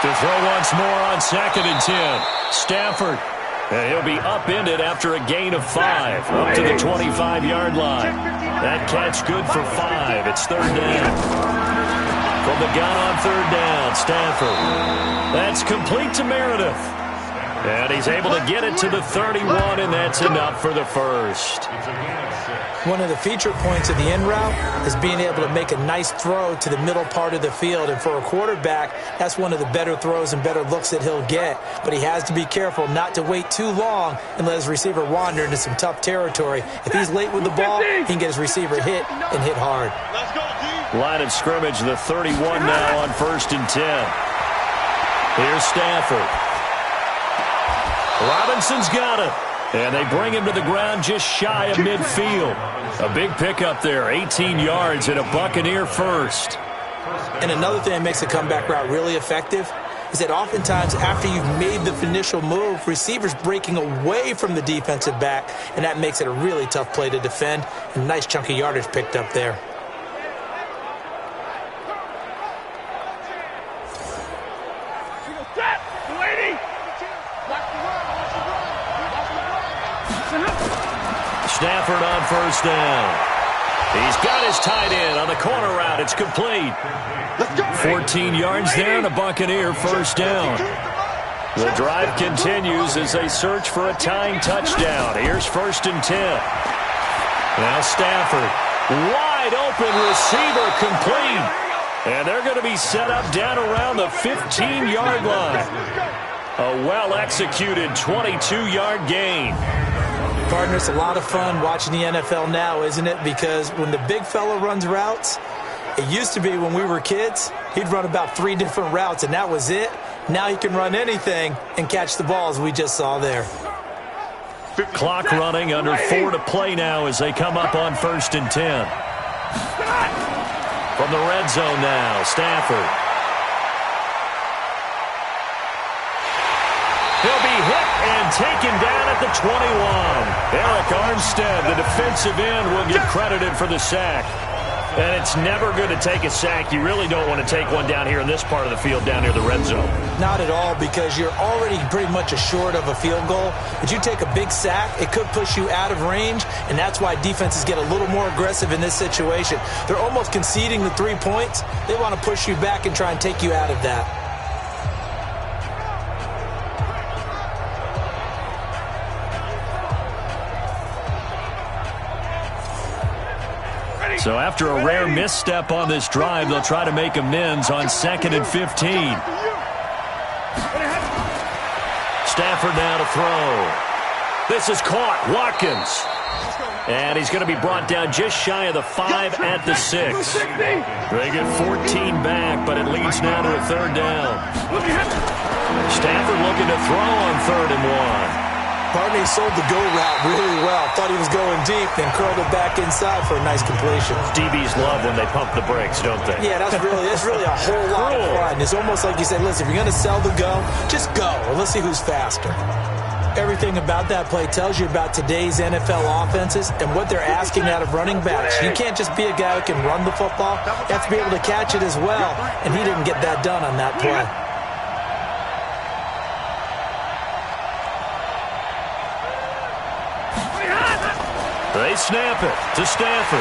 To throw once more on 2nd and 10. Stafford. And he'll be upended after a gain of 5 up to the 25-yard line. That catch good for 5. It's 3rd down. From the gun on 3rd down, Stafford. That's complete to Meredith. And he's able to get it to the 31, and that's enough for the first. One of the feature points of the in route is being able to make a nice throw to the middle part of the field. And for a quarterback, that's one of the better throws and better looks that he'll get. But he has to be careful not to wait too long and let his receiver wander into some tough territory. If he's late with the ball, he can get his receiver hit and hit hard. Line of scrimmage, the 31 now on 1st and 10. Here's Stafford. Robinson's got it. And they bring him to the ground just shy of midfield. A big pickup there, 18 yards and a Buccaneer first. And another thing that makes a comeback route really effective is that oftentimes after you've made the initial move, receivers breaking away from the defensive back, and that makes it a really tough play to defend. And nice chunky yardage picked up there. Stafford on 1st down. He's got his tight end on the corner route. It's complete. 14 yards there and a Buccaneer 1st down. The drive continues as they search for a tying touchdown. Here's 1st and 10. Now Stafford. Wide open receiver complete. And they're going to be set up down around the 15-yard line. A well-executed 22-yard gain. Partner, it's a lot of fun watching the NFL now, isn't it? Because when the big fella runs routes, it used to be when we were kids, he'd run about 3 different routes, and that was it. Now he can run anything and catch the balls we just saw there. Clock running, under 4 to play now as they come up on 1st and 10. From the red zone now, Stafford. And taken down at the 21. Eric Armstead, the defensive end, will get credited for the sack. And it's never good to take a sack. You really don't want to take one down here in this part of the field, down near the red zone. Not at all, because you're already pretty much assured of a field goal. If you take a big sack, it could push you out of range, and that's why defenses get a little more aggressive in this situation. They're almost conceding the 3 points. They want to push you back and try and take you out of that. So after a rare misstep on this drive, they'll try to make amends on 2nd and 15. Stafford now to throw. This is caught. Watkins. And he's going to be brought down just shy of the 5 at the 6. They get 14 back, but it leads now to a 3rd down. Stafford looking to throw on 3rd and 1. Partney sold the go route really well. Thought he was going deep, then curled it back inside for a nice completion. DBs love when they pump the brakes, don't they? Yeah, that's really a whole lot of fun. It's almost like you said, listen, if you're going to sell the go, just go. Let's see who's faster. Everything about that play tells you about today's NFL offenses and what they're asking out of running backs. You can't just be a guy who can run the football. You have to be able to catch it as well, and he didn't get that done on that play. They snap it to Stafford.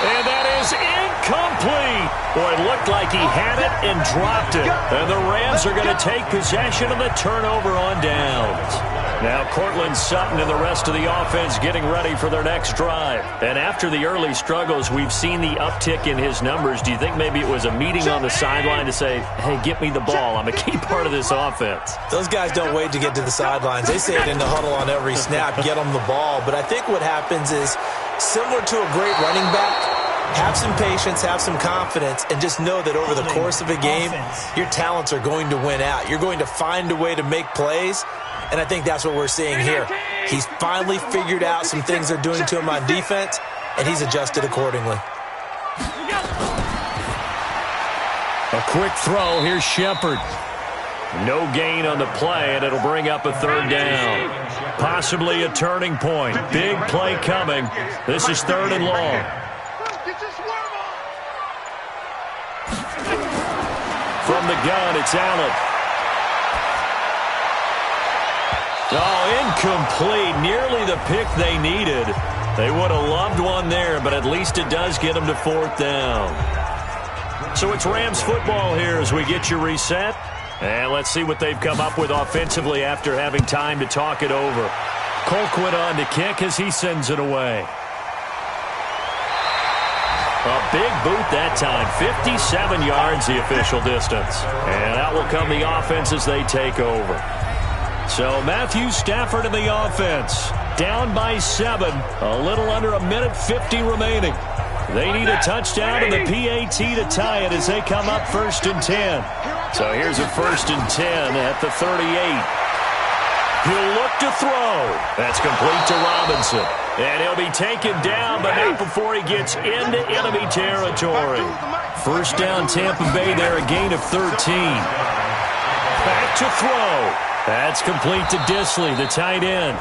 And that is incomplete. Boy, it looked like he had it and dropped it. And the Rams are going to take possession of the turnover on downs. Now Cortland Sutton and the rest of the offense getting ready for their next drive. And after the early struggles, we've seen the uptick in his numbers. Do you think maybe it was a meeting on the sideline to say, hey, get me the ball. I'm a key part of this offense. Those guys don't wait to get to the sidelines. They say it in the huddle on every snap, get them the ball. But I think what happens is, similar to a great running back, have some patience, have some confidence, and just know that over the course of a game, your talents are going to win out. You're going to find a way to make plays, and I think that's what we're seeing here. He's finally figured out some things they're doing to him on defense, and he's adjusted accordingly. A quick throw. Here's Shepard. No gain on the play, and it'll bring up a 3rd down. Possibly a turning point. Big play coming. This is 3rd and long. From the gun, it's Allen. Oh, incomplete. Nearly the pick they needed. They would have loved one there, but at least it does get them to 4th down. So it's Rams football here as we get you reset. And let's see what they've come up with offensively after having time to talk it over. Colquitt on to kick as he sends it away. A big boot that time. 57 yards the official distance. And out will come the offense as they take over. So Matthew Stafford in the offense. Down by 7. A little under a minute 50 remaining. They need a touchdown and the PAT to tie it as they come up 1st and 10. So here's a 1st and 10 at the 38. He'll look to throw. That's complete to Robinson. And he'll be taken down, but not before he gets into enemy territory. 1st down Tampa Bay there, a gain of 13. Back to throw. That's complete to Disley, the tight end.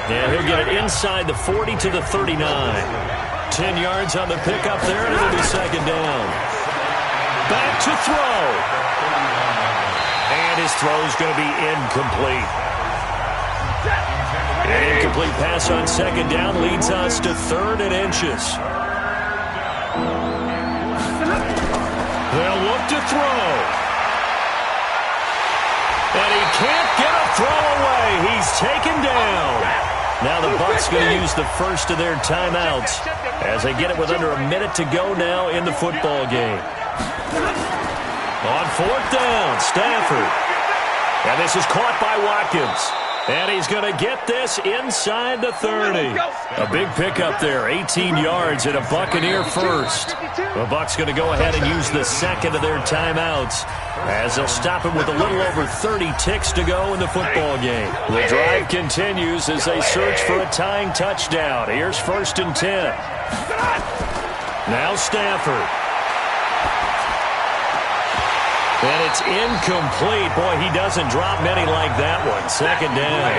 And he'll get it inside the 40 to the 39. 10 yards on the pickup there, and it'll be 2nd down. Back to throw. And his throw's going to be incomplete. An incomplete pass on 2nd down leads us to 3rd and inches. They'll look to throw. And he can't get a throw away. He's taken down. Now the Bucs going to use the first of their timeouts as they get it with under a minute to go now in the football game. On 4th down, Stafford. And this is caught by Watkins. And he's going to get this inside the 30. A big pickup there, 18 yards and a Buccaneer first. The Bucs going to go ahead and use the second of their timeouts as they'll stop it with a little over 30 ticks to go in the football game. The drive continues as they search for a tying touchdown. Here's 1st and 10. Now Stafford. And it's incomplete. Boy, he doesn't drop many like that one. Second down.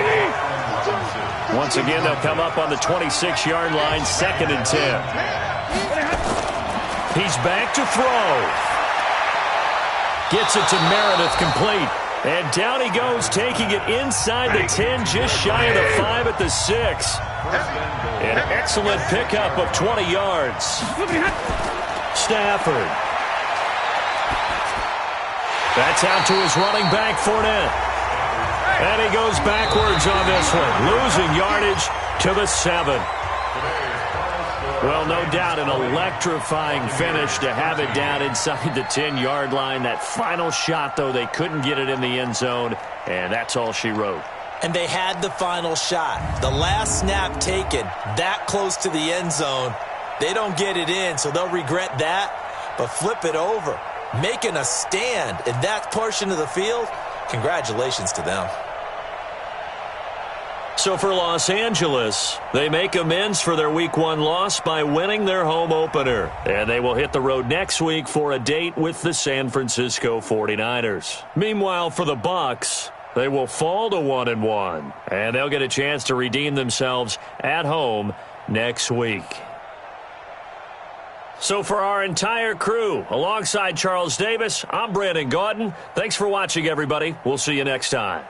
Once again, they'll come up on the 26-yard line, 2nd and 10. He's back to throw. Gets it to Meredith, complete. And down he goes, taking it inside the 10, just shy of the 5 at the 6. An excellent pickup of 20 yards. Stafford. That's out to his running back, Fournette. And he goes backwards on this one, losing yardage to the 7. Well, no doubt an electrifying finish to have it down inside the 10-yard line. That final shot, though, they couldn't get it in the end zone, and that's all she wrote. And they had the final shot. The last snap taken that close to the end zone. They don't get it in, so they'll regret that. But flip it over, making a stand in that portion of the field, congratulations to them. So for Los Angeles, they make amends for their Week 1 loss by winning their home opener. And they will hit the road next week for a date with the San Francisco 49ers. Meanwhile, for the Bucs, they will fall to 1-1. And they'll get a chance to redeem themselves at home next week. So for our entire crew, alongside Charles Davis, I'm Brandon Gaudin. Thanks for watching, everybody. We'll see you next time.